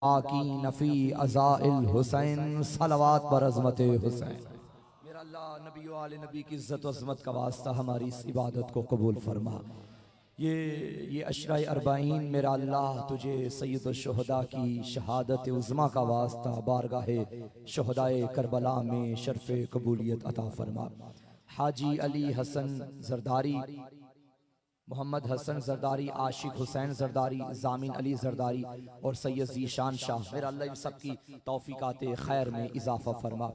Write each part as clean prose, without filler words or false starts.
आकी नफ़ी अज़ाइल हुसैन सलवात बर अज़मत हुसैन। मेरा अल्लाह नबी वाले नबी की इज़्ज़त अज़मत का वास्ता हमारी इस इबादत को कबूल फरमा। ये अशराए अरबाइन मेरा अल्लाह तुझे सैयद शुहदा की शहादत उज़्मा का वास्ता बारगाहे शुहदाए करबला में शर्फ़ कबूलियत अता फरमा। हाजी अली हसन जरदारी, मोहम्मद हसन जरदारी, आशिक हुसैन जरदारी, जामिन अली जरदारी और सैयद ज़ीशान शाह, मेरा अल्लाह इन सब की तौफीकात खैर में इजाफा फरमा।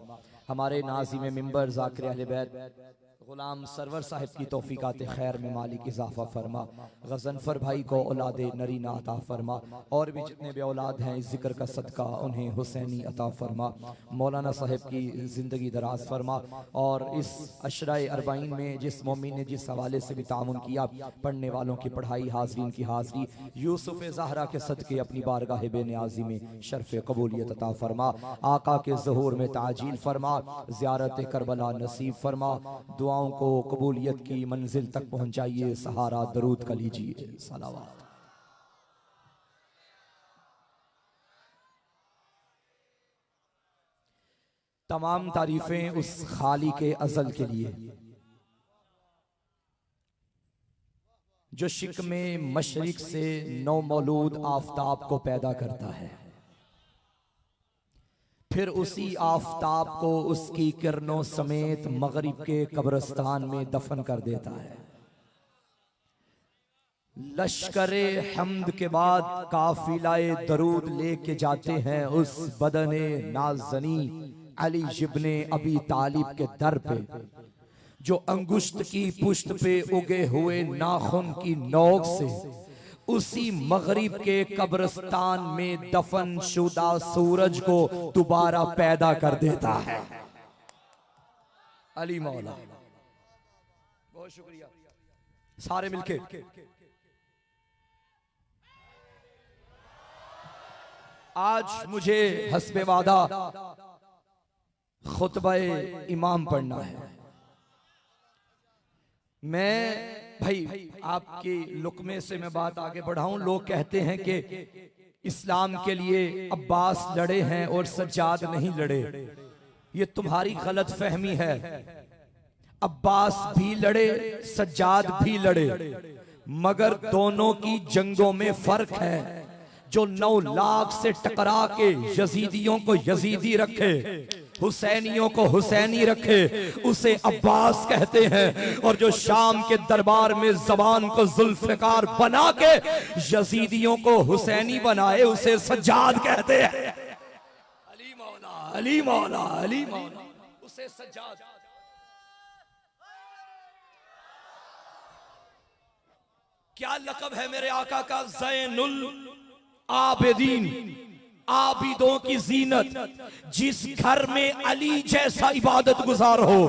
हमारे नाज़िम मिंबर ज़ाकिर अहले बैत गुलाम सरवर साहिब की तौफीकात खैर में मालिक इजाफा फरमा। गज़नफर भाई को औलाद नरीना अता फरमा और भी जितने भी औलाद हैं इस जिक्र का सदका उन्हें हुसैनी अता फरमा। मौलाना साहिब की ज़िंदगी दराज फरमा और इस अशराए अरबाइन में जिस मोमिन ने जिस हवाले से भी तामुन किया, पढ़ने वालों की पढ़ाई, हाज़रीन की हाज़री, यूसुफ ज़हरा के सदके अपनी बारगाह बेनियाज़ी में शर्फ़ कबूलियत अता फरमा। आका के ज़हूर में ताजील फरमा, ज़ियारत करबला नसीब फरमा, दुआओं को कबूलियत की मंजिल तक पहुंचाइए। सहारा दरूद का लीजिए सलावत। तमाम तारीफें उस खाली के अज़ल के लिए जो शिकमे मशरिक से नौ मौलूद आफताब को पैदा करता है, फिर उसी आफताब को उसकी किरणों समेत मगरिब के कब्रिस्तान में दफन कर देता है। लश्करे हम्द के बाद काफिलाए दरूद लेके जाते हैं उस बदने नाज़नी अली इब्ने अबी तालिब के दर पे, जो अंगुश्त की पुश्त पे उगे हुए नाखून की नोक से उसी मगरिब के कब्रिस्तान में दफन शुदा सूरज को दोबारा पैदा कर देता है। अली मौला, बहुत शुक्रिया। सारे मिलके आज मुझे हस्बे वादा खुतबे इमाम पढ़ना है। मैं भाई आपके लुकमे से मैं बात आगे बढ़ाऊं। लोग कहते हैं कि इस्लाम के लिए अब्बास लड़े हैं और सज्जाद नहीं लड़े। ये तुम्हारी गलत फहमी है। अब्बास भी लड़े, सज्जाद भी लड़े, मगर दोनों की जंगों में फर्क है। जो 9 लाख से टकरा के यजीदियों को यजीदी रखे, हुसैनियों को हुसैनी रखे, उसे अब्बास कहते हैं। और जो शाम के दरबार में जबान को जुल्फकार बना के यजीदियों को हुसैनी बनाए, उसे सज्जाद कहते हैं। अली मौला, अली मौला, अली मौला, उसे सज्जाद। क्या लक़ब है मेरे आका का? ज़ैनुल आबिदीन, आबिदों की जीनत। जिस घर में अली जैसा इबादत गुजार हो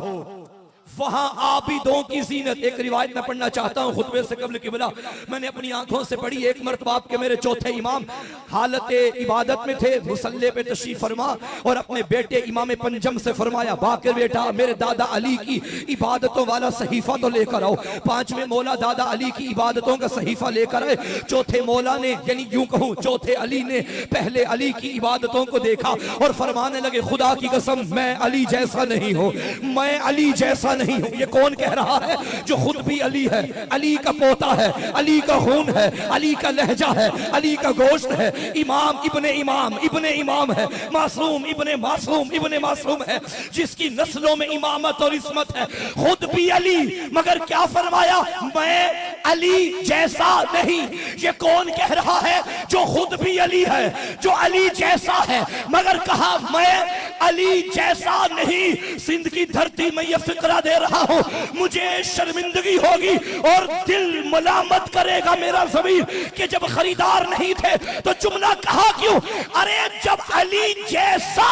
वहां आबिदों की जीनत। एक रिवायत मैं पढ़ना चाहता हूं खुतबे से कबल किबला, मैंने अपनी आंखों से पढ़ी। एक मरतबा आपके मेरे चौथे इमाम हालत इबादत में थे, मुसल्ले पे तशरीफ फरमा और अपने बेटे इमाम पंजम से फरमाया, बाकर बेटा मेरे दादा अली की इबादतों वाला सहीफा तो लेकर आओ। 5वें मौला दादा अली की इबादतों का सहीफा लेकर आए। चौथे मौला ने, यानी यूं कहूं चौथे अली ने पहले अली की इबादतों को देखा और फरमाने लगे, खुदा की कसम मैं अली जैसा नहीं हूं, मैं अली जैसा नहीं हूं। ये कौन कह रहा है? जो खुद भी अली है, अली का पोता है, अली का खून है, अली का लहजा है, अली का गोश्त है। इमाम इब्ने इमाम, इब्ने इमाम है। मासूम इब्ने मासूम, इब्ने मासूम है, जिसकी नस्लों में इमामत और इस्मत है। खुद भी अली, मगर क्या फरमाया? मैं अली जैसा नहीं। ये कौन कह रहा है? जो खुद भी अली है, जो अली जैसा है, मगर कहा मैं अली जैसा नहीं। सिंध की धरती में यह फिक्रा दे रहा हूं, मुझे शर्मिंदगी होगी और दिल मलामत करेगा मेरा ज़मीर कि जब खरीदार नहीं थे तो जुमला कहा क्यों? अरे जब अली जैसा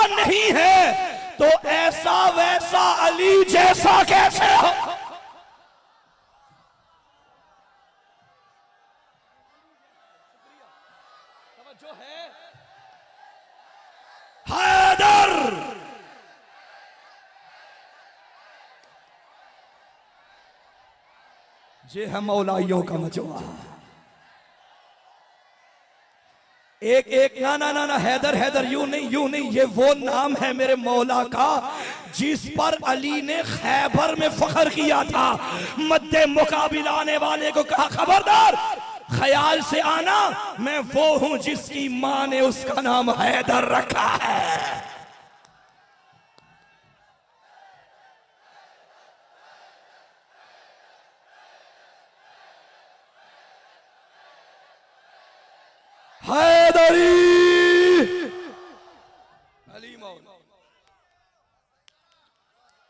नहीं है तो ऐसा वैसा अली जैसा कैसे हो? जो है हैदर, ये है मौलाइयों का मजमा। एक एक ना ना ना ना हैदर हैदर, यूं नहीं यूं नहीं, ये वो नाम है मेरे मौला का जिस पर अली ने खैबर में फख्र किया था। मद्दे मुकाबिला आने वाले को कहा खबरदार, ख्याल से आना, मैं वो हूं जिसकी मां ने उसका नाम हैदर रखा है। हैदरी अली मौला।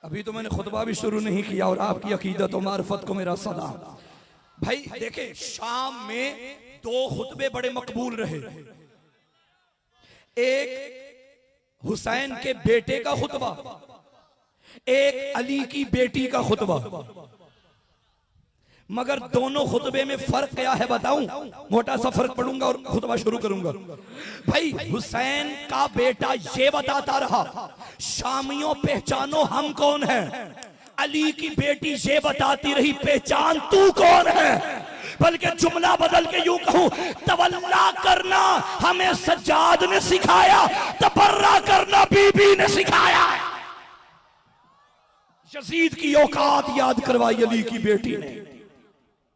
अभी तो मैंने खुतबा भी शुरू नहीं किया और आपकी अकीदत और मार्फत को मेरा सलाम। भाई देखे, शाम में दो खुतबे बड़े मकबूल रहे। एक हुसैन के बेटे का खुतबा, एक अली की बेटी का खुतबा। मगर दोनों खुतबे में फर्क क्या है बताऊं? मोटा सा फर्क पढ़ूंगा और खुतबा शुरू करूंगा। भाई हुसैन का बेटा ये बताता रहा, शामियों पहचानो हम कौन हैं। अली की बेटी ये बताती रही, पहचान तू कौन है। बल्कि जुमला बदल के यूं कहूं, तवल्ला करना हमें सज्जाद ने सिखाया, तबर्रा करना बीबी ने सिखाया। यजीद की औकात याद करवाई अली की बेटी ने।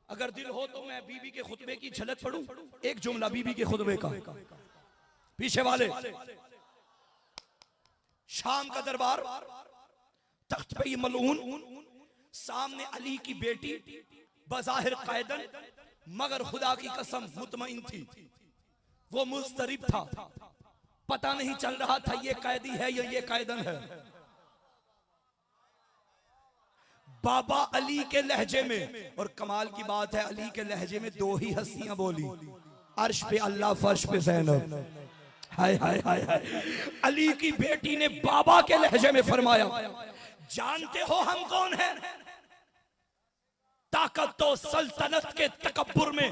अगर दिल हो तो मैं बीबी के खुतबे की झलक पढ़ूं, एक जुमला बीबी के खुतबे का। पीछे वाले, शाम का दरबार, तख्त पे ये मलून, सामने अली की बेटी, बज़ाहिर कायदन मगर खुदा की कसम मुतमईन थी। वो मुस्तरिब था, पता नहीं चल रहा था ये कैदी है या ये कायदन है। बाबा अली के लहजे में, और कमाल की बात है अली के लहजे में दो ही हस्तियां बोली, अर्श पे अल्लाह फर्श पे ज़ैनब। हाय हाय हाय हाय। अली की बेटी ने बाबा के लहजे में फरमाया, जानते हो हम कौन हैं? ताकत तो सल्तनत के तकब्बुर में,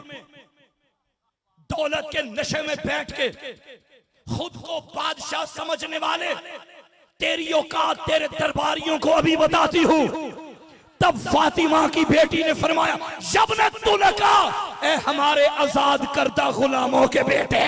दौलत के नशे में बैठ के खुद को बादशाह समझने वाले तेरी औकात तेरे दरबारियों को अभी बताती हूं। तब फातिमा की बेटी ने फरमाया, जबनत तुलका, ए हमारे आजाद करदा गुलामों के बेटे,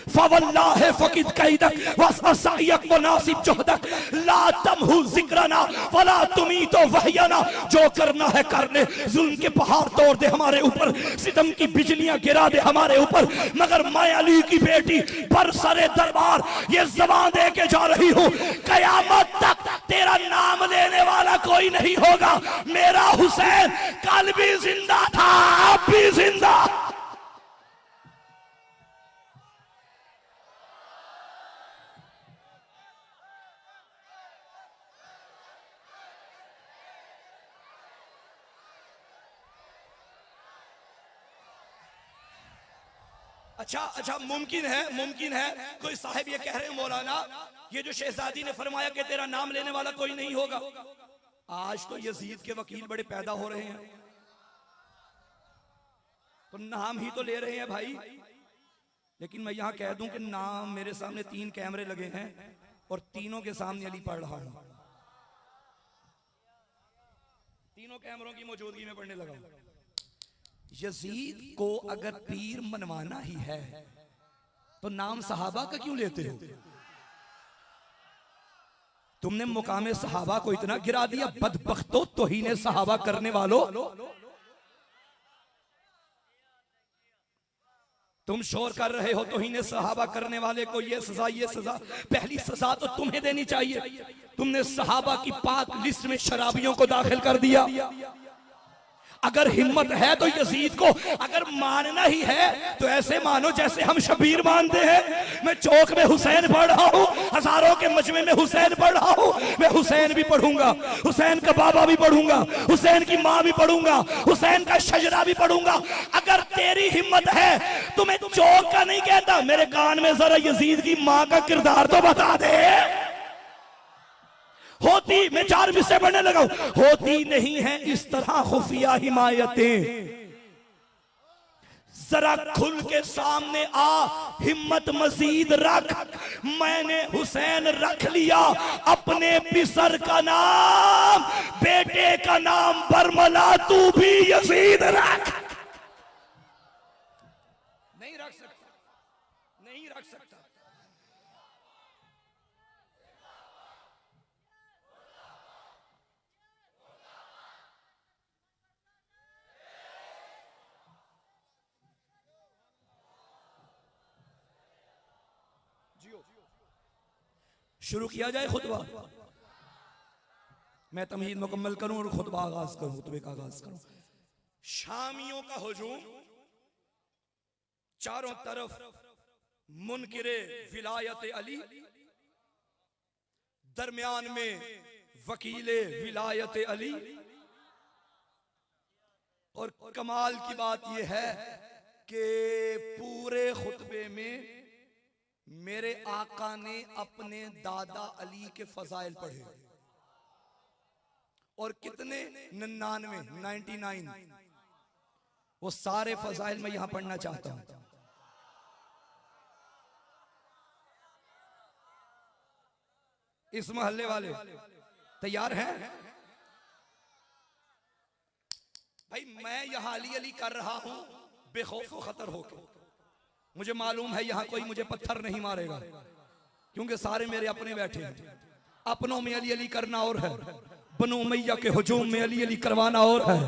फवल्लाह फकिद कैदक वसअयक मुनासिब जुहदक ला तमहु जिक्रना वला तुमीतो वहयना। जो करना है कर ले, जुल्म के पहाड़ तोड़ दे हमारे ऊपर, सितम की बिजलियां गिरा दे हमारे ऊपर, मगर मैं अली की बेटी बरसरे दरबार ये ज़बान दे के जा रही हूं, कयामत तक तेरा नाम लेने वाला कोई नहीं होगा। मेरा हुसैन कल भी जिंदा था, अब भी जिंदा। अच्छा अच्छा, मुमकिन है कोई साहिब ये कह रहे हैं मौलाना, ये जो शहजादी ने फरमाया कि तेरा नाम लेने वाला कोई नहीं होगा, आज तो यजीद के वकील बड़े पैदा हो रहे हैं, तो नाम ही तो ले रहे हैं भाई। लेकिन मैं यहां कह दूं कि नाम, मेरे सामने 3 कैमरे लगे हैं और तीनों के सामने अली पढ़ रहा हूं, तीनों कैमरों की मौजूदगी में पढ़ने लगा। यजीद को अगर पीर मनवाना ही है तो नाम सहाबा का क्यों लेते हो? तुमने मुकामे सहाबा को इतना गिरा दिया, बदबख्तो तौहीन सहाबा करने वालों। तुम शोर कर रहे हो तौहीन सहाबा करने वाले को ये सजा, ये सजा। पहली सजा तो तुम्हें देनी चाहिए, तुमने सहाबा की पाक लिस्ट में शराबियों को दाखिल कर दिया। अगर हिम्मत है तो यजीद को अगर मानना ही है तो ऐसे मानो जैसे हम शबीर मानते हैं। मैं चौक में हुसैन पढ़ रहा हूँ, हजारों के मजमे में हुसैन पढ़ रहा हूँ, मैं हुसैन भी पढ़ूंगा, हुसैन का बाबा भी पढ़ूंगा, हुसैन की माँ भी पढ़ूंगा, हुसैन का शजरा भी पढ़ूंगा। अगर तेरी हिम्मत है तो मैं चौक का नहीं कहता, मेरे कान में जरा यजीद की माँ का किरदार तो बता दे। होती, मैं 4 विषय पढ़ने लगा हूं, होती नहीं है इस तरह खुफिया हिमायतें। जरा खुल के सामने आ, हिम्मत मजीद रख, मैंने हुसैन रख लिया अपने पिसर का नाम, बेटे का नाम बरमला, तू भी यजीद रख। नहीं रख सकता, नहीं रख सकता। शुरू किया जाए खुतबा। मैं तमहीद मुकम्मल करूं और खुतबा आगाज करूं, खुतबे का आगाज करूं। शामियों का हुजूम, चारों तरफ मुनकिरे विलायत अली, दरमियान में वकीले विलायत अली। और कमाल की बात यह है कि पूरे खुतबे में मेरे आका ने अपने दादा अली के फजाइल पढ़े। और कितने? 99 वो सारे फजाइल मैं यहां पढ़ना चाहता हूं। इस मोहल्ले वाले तैयार हैं? भाई मैं यहां अली अली कर रहा हूं बेखौफ व खतर होकर। मुझे मालूम है यहां कोई मुझे पत्थर नहीं मारेगा, क्योंकि सारे मेरे अपने बैठे हैं। अपनों में अली अली करना और है, बनो मैया के हुजूम में अली अली करवाना और है।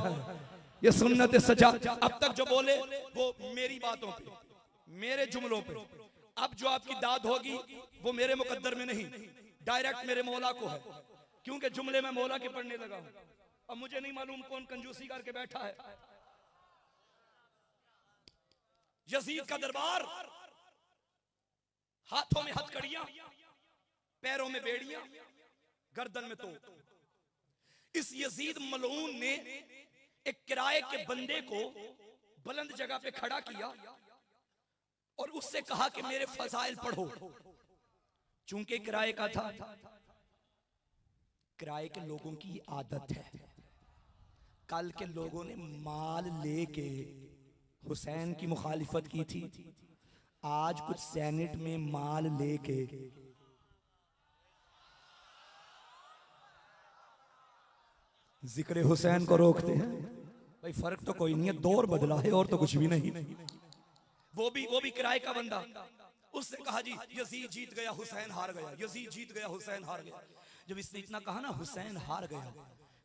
ये सुन्नत सजा। अब तक जो बोले वो मेरी बातों पे, मेरे जुमलों पे। अब जो आपकी दाद होगी वो मेरे मुकद्दर में नहीं, डायरेक्ट मेरे मौला को है, क्योंकि जुमले में मौला के पढ़ने लगा हूं। अब मुझे नहीं मालूम कौन कंजूसी करके बैठा है। यजीद का दरबार, हाथों में हथकड़ियां, पैरों में बेड़ियां, गर्दन में तो। इस यजीद मलऊन ने एक किराए के बंदे को बुलंद जगह पे खड़ा किया और उससे कहा कि मेरे फजाइल पढ़ो। चूंकि किराए का था, किराए के लोगों की आदत है, कल के लोगों ने माल लेके हुसैन की मुखालिफत की थी, आज कुछ सेनेट में माल लेके जिक्र हुसैन को रोकते हैं। भाई फर्क तो कोई नहीं है, दौर बदला है और तो कुछ भी नहीं। वो भी किराए का बंदा, उसने कहा जी यजीद जीत गया, हुसैन हार गया, यजीद जीत गया, हुसैन हार गया। जब इसने इतना कहा ना हुसैन हार गया,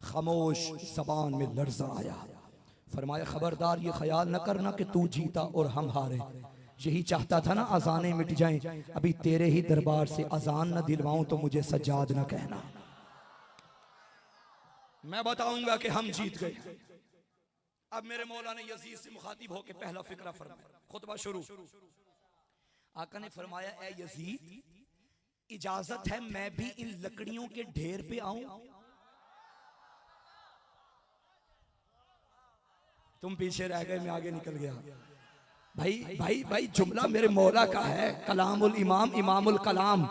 खामोश जबान में लर्जा आया। फरमाया खबरदार ये ख्याल न करना कि तू जीता और हम हारे। यही चाहता था ना अजानें मिट जाएं, अभी तेरे ही दरबार से अजान न दिलवाऊं तो मुझे सज्जाद न कहना। मैं बताऊंगा कि हम जीत गए। अब मेरे मौला ने यजीद से मुखातिब होकर पहला फिक्रा फरमाया, खुतबा शुरू। आका ने फरमाया ए यजीद, इजाजत है मैं भी इन लकड़ियों के ढेर पे आऊं? तुम पीछे रह गए, मैं आगे निकल गया। भाई भाई भाई जुमला मेरे मौला का है, कलामुल इमाम इमामुल कलाम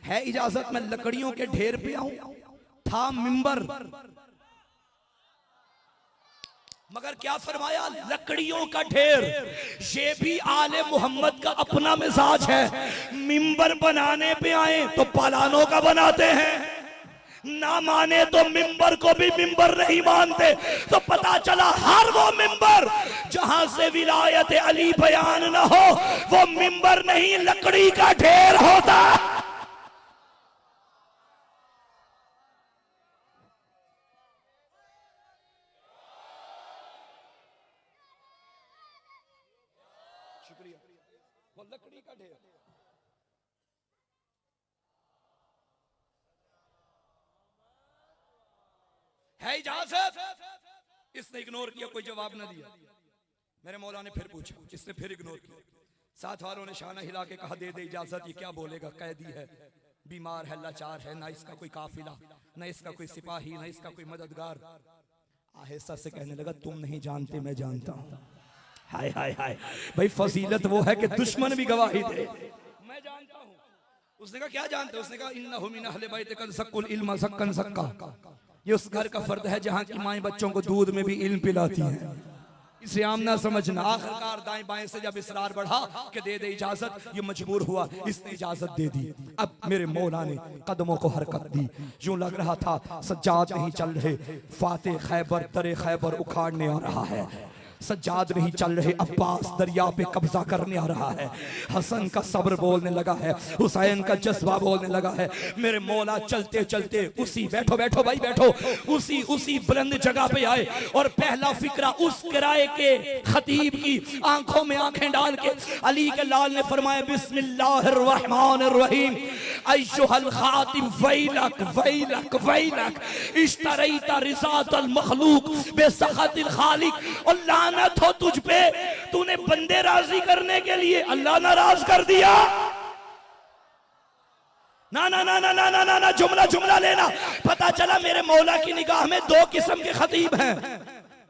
है। इजाजत मैं लकड़ियों के ढेर पे आऊं? था मिंबर, मगर क्या फरमाया? लकड़ियों का ढेर। ये भी आले मोहम्मद का अपना मिजाज है। मिंबर बनाने पे आए तो पालानों का बनाते हैं, ना माने तो मिंबर को भी मिंबर नहीं मानते। तो पता चला हर वो मिंबर जहां से विलायत अली बयान न हो, वो मिंबर नहीं लकड़ी का ढेर होता। शुक्रिया। वो लकड़ी का ढेर है। इजाजत, इसने इग्नोर किया, कोई जवाब ना दिया। मेरे मौला ने फिर पूछा, इसने फिर इग्नोर किया। साथ वालों ने शाना हिला के कहा दे दे इजाजत, ये क्या बोलेगा, कैदी है, बीमार है, लाचार है, ना इसका कोई काफिला, ना इसका कोई सिपाही, ना इसका कोई मददगार। आहिस्ता से कहने लगा तुम नहीं जानते मैं जानता हूं। हाय हाय हाय। भाई फजीलत वो है कि दुश्मन भी गवाही दे। मैं जानता हूं। उसने कहा क्या जानते? उसने कहा इन्नहु मिन अहले बैत कल सक्कुल इल्म सक्कन सक्का। ये उस घर का फर्द है जहां की माएं बच्चों को दूध में भी इल्म पिलाती हैं। इसे आम ना समझना। आखिरकार दाएं बाएं से जब इसरार बढ़ा कि दे दे इजाजत, ये मजबूर हुआ, इसने इजाजत दे दी। अब मेरे मौला ने कदमों को हरकत दी। यूं लग रहा था सज्जाद नहीं चल रहे, फाते खैबर तरे खैबर उखाड़ने आ रहा है। सज्जाद नहीं चल रहे, अब्बास दरिया पे कब्जा करने आ रहा है। हसन का सब्र बोलने लगा है, हुसैन का जज्बा बोलने लगा है। मेरे मौला चलते चलते उसी, बैठो बैठो भाई बैठो, उसी बुलंद जगह पे आए और पहला फिक्रा उस किराए के खतीब की आंखों में आंखें डाल के अली के लाल ने फरमाया बिस्मिल्लाहिर्रहमानिर्रहीम अय्युहल खातिब वैलक वैलक वैलक इश्तरैता रिज़ातल मखलूक बेसखतिल खालिक। और लानत हो तुझ पे, तूने बंदे राजी करने के लिए अल्लाह नाराज कर दिया। ना ना ना ना ना ना ना ना, जुमला जुमला लेना। पता चला मेरे मौला की निगाह में दो किस्म के खतीब हैं,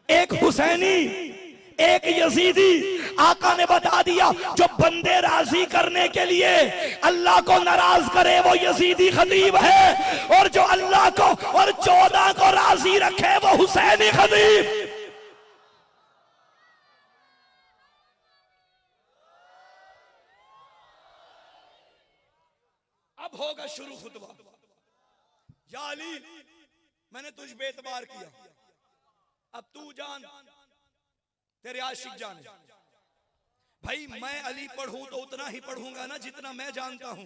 एक हुसैनी एक यजीदी। आका ने बता दिया जो बंदे राजी करने के लिए अल्लाह को नाराज करे वो यजीदी खतीब है, और जो अल्लाह को और 14 को राजी रखे वो हुसैनी खतीब। अब होगा शुरू खुतबा। या अली, मैंने तुझ पे एतबार किया, अब तू जान तेरे आशिक जाने। भाई मैं अली पढ़ूं तो उतना ही पढ़ूंगा ना जितना मैं जानता हूं।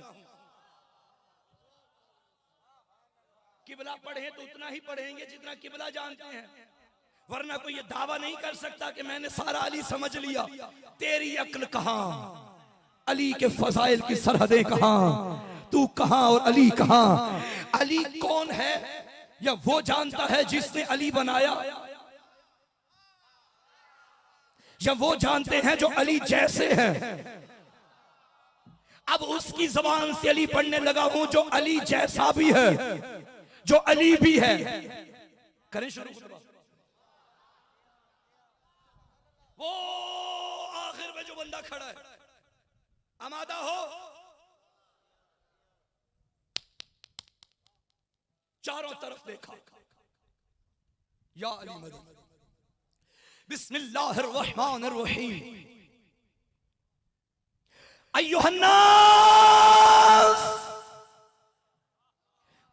किबला पढ़े तो उतना ही पढ़ेंगे जितना किबला जानते हैं, वरना कोई ये दावा नहीं कर सकता कि मैंने सारा अली समझ लिया। तेरी अक्ल कहां, अली के फजाइल की सरहदें कहां, तू कहां और अली कहां। अली कौन है या वो जानता है जिसने अली बनाया, या वो जानते हैं जो अली जैसे हैं। अब उसकी जबान से अली पढ़ने लगा हूं जो अली जैसा भी है, जो अली भी है। करें शुरू। वो आखिर में जो बंदा खड़ा है, आमादा हो, चारों तरफ देखा, या अली मदद। बिस्मिल्लाहिर्रहमानिर्रहीम अय्युहन्नास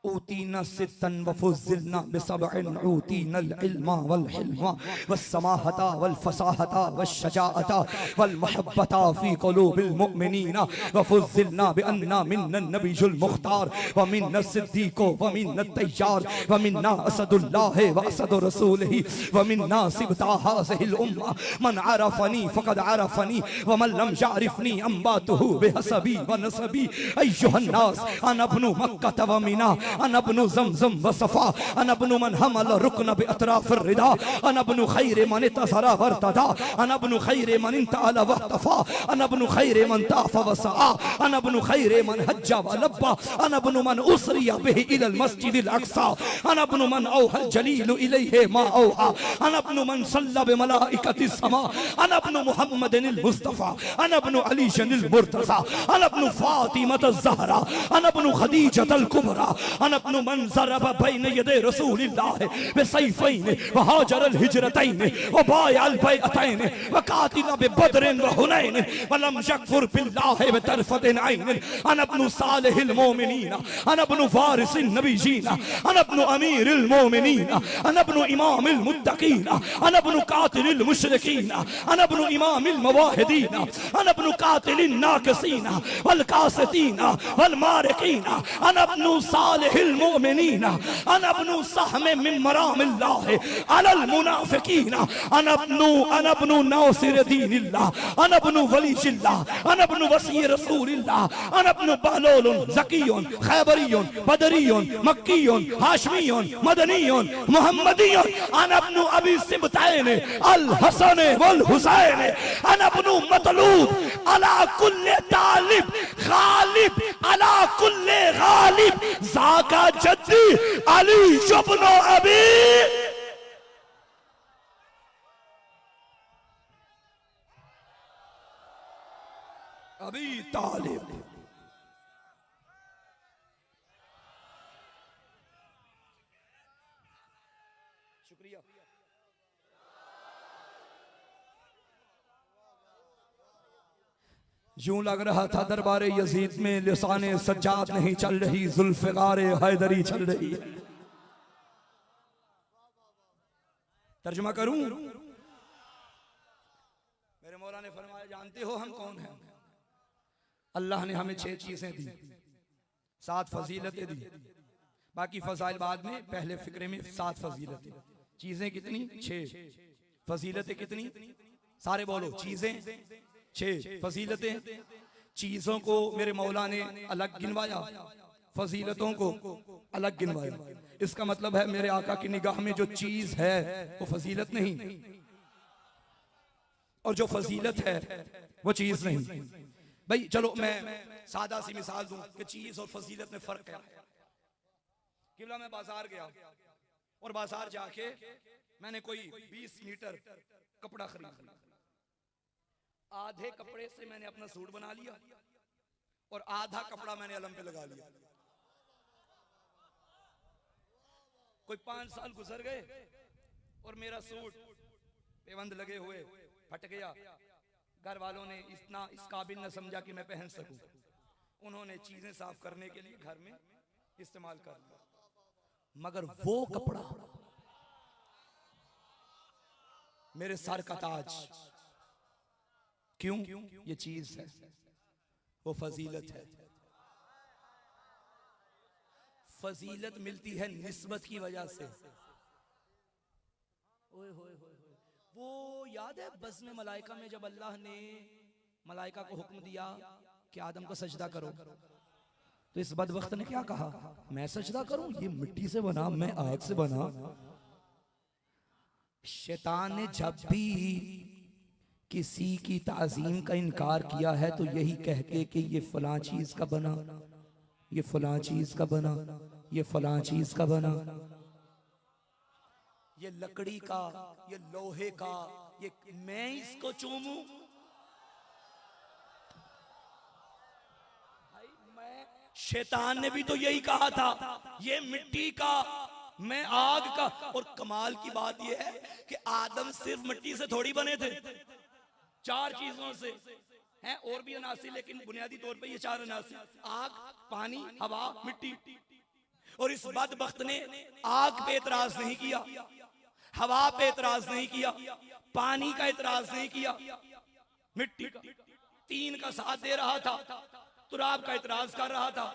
ऊतीना सित्तन वफुज़्ज़िलना बिसबअन ऊतीनल इल्मा वल हिल्मा वस्समाहता वल फसाहता वश्शजाअता वल मुहब्बता फी क़ुलूबिल मुमिनीना वफुज़्ज़िलना बिअन्ना मिन्नन नबियुल मुख्तार व मिन्नस सिद्दीक़ो व मिन्नत तय्यार व मिन्ना असदुल्लाह व असदु रसूलिही व मिन्ना सिबता हाज़िहिल उम्मा मन अरफनी फ़क़द अरफनी व मन लम यअरिफनी अम्बातुहु बिहसबी व नसबी अय्युहन्नास अना इब्नु मक्का व मिना अना इब्नु ज़मज़म व सफ़ा अना इब्नु मन हमल रुकन बिअतराफ़िर रिदा अना इब्नु खैर मन तसरा वरतदा अना इब्नु खैर मन इंतअला वहतफ़ा अना इब्नु खैर मन ताफ़ व सआ अना इब्नु खैर मन हज्जा व लब्बा अना इब्नु मन उसरिया बिही इलल मस्जिदिल अक़सा अना इब्नु मन औहल जलील इलैहि मा औहा अना इब्नु मन सल्ला बिमलाइकतिस समा अना इब्नु मुहम्मदिनिल मुस्तफ़ा अना इब्नु अलीशिनिल मुर्तज़ा अना इब्नु फ़ातिमतज़ ज़हरा अना इब्नु खदीजतल कुबरा अना इब्नु मन ज़रबा बैन यदै रसूलिल्लाह बिसैफ़ैन व हाजरल हिजरतैन व बायअल बैअतैन व क़ातिला बिबद्रिन व हुनैन व लम यकफुर बिल्लाह बितरफ़तिन ऐन अना इब्नु सालिहिल मोमिनीन अना इब्नु वारिसिन नबिय्यीन अना इब्नु अमीरिल मोमिनीन अना इब्नु इमामिल मुत्तक़ीन अना इब्नु क़ातिलिल मुशरिकीन अना इब्नु इमामिल मुवाहिदीन अना इब्नु क़ातिलिन नाक़िसीन वल क़ासितीन वल मारिकीन अना इब्नु सालिहिल मोमिनीन अना इब्नु सहम मिन मरामिल्लाह अलल मुनाफ़िकीन अना इब्नु नासिर दीनिल्लाह अना इब्नु वलीयिल्लाह अना इब्नु वसी रसूलिल्लाह अना इब्नु बहलूल ज़कियुन खैबरियुन बदरियुन मक्कियुन हाशमियुन मदनियुन मुहम्मदियुन अना इब्नु अबी सिबतैन अल हसन वल हुसैन अना इब्नु मतलूब अला कुल्ले तालिब गालिब अला कुल्ले गालिब ज़ाका जद्दी अली इब्नु अबी अबी तालिब। शुक्रिया। यूं लग रहा था दरबारे यजीद में लिसाने सज्जाद नहीं चल रही, जुल्फ़िकारे हैदरी चल रही है। तर्जुमा करूं? जानते हो हम कौन हैं? अल्लाह ने हमें 6 चीजें दी, 7 फजीलतें दी, बाकी फजाइल बाद में, पहले फिक्रे में 7 फजीलतें। चीजें कितनी? 6। फजीलतें कितनी? सारे बोलो। चीजें 6, फजीलतें। चीजों को मेरे मौला ने अलग गिनवाया, फजीलतों को अलग गिनवाया। इसका मतलब है मेरे आका की निगाह में जो चीज है वो फजीलत नहीं, और जो फजीलत है वो चीज नहीं। भाई चलो मैं सादा सी मिसाल दूं कि चीज और फजीलत में फर्क क्या है। किबला मैं बाजार गया और बाजार जाके मैंने कोई 20 मीटर कपड़ा खरीदा। आधे कपड़े से मैंने अपना सूट बना लिया और आधा कपड़ा मैंने अलम पे लगा लिया। कोई 5 साल गुजर गए और मेरा सूट पेवंद लगे हुए फट गया। घर वालों ने इतना इस काबिल न समझा कि मैं पहन सकूं। उन्होंने चीजें साफ करने के लिए घर में इस्तेमाल कर लिया, मगर वो कपड़ा मेरे सर का ताज। क्यों? ये चीज है, वो फजीलत है। फजीलत मिलती है निस्बत की वजह से। ओए होए होए, वो याद है बज़्म मलाइका में जब अल्लाह ने मलाइका को हुक्म दिया कि आदम को सजदा करो, तो इस बदबख्त ने क्या कहा? मैं सजदा करूं? ये मिट्टी से बना, मैं आग से बना। शैतान ने जब भी किसी की ताज़ीम का इनकार किया है तो यही कह के कि ये फलां चीज का बना, ये फलां चीज का बना, ये फलां चीज का बना, ये लकड़ी का, ये लोहे का, ये मैं इसको चूमूं। शैतान ने भी तो यही कहा था, ये मिट्टी का, मैं आग का। और कमाल की बात यह है कि आदम सिर्फ मिट्टी से थोड़ी बने थे, 4 चीजों से हैं, और भी अनासी, लेकिन बुनियादी तौर पे ये 4 अनासी: आग, पानी, हवा, मिट्टी। और इस बदबख्त ने आग पे एतराज नहीं किया, हवा पे एतराज नहीं किया, पानी का एतराज नहीं किया, मिट्टी का 3 का साथ दे रहा था, तुराब का एतराज कर रहा था।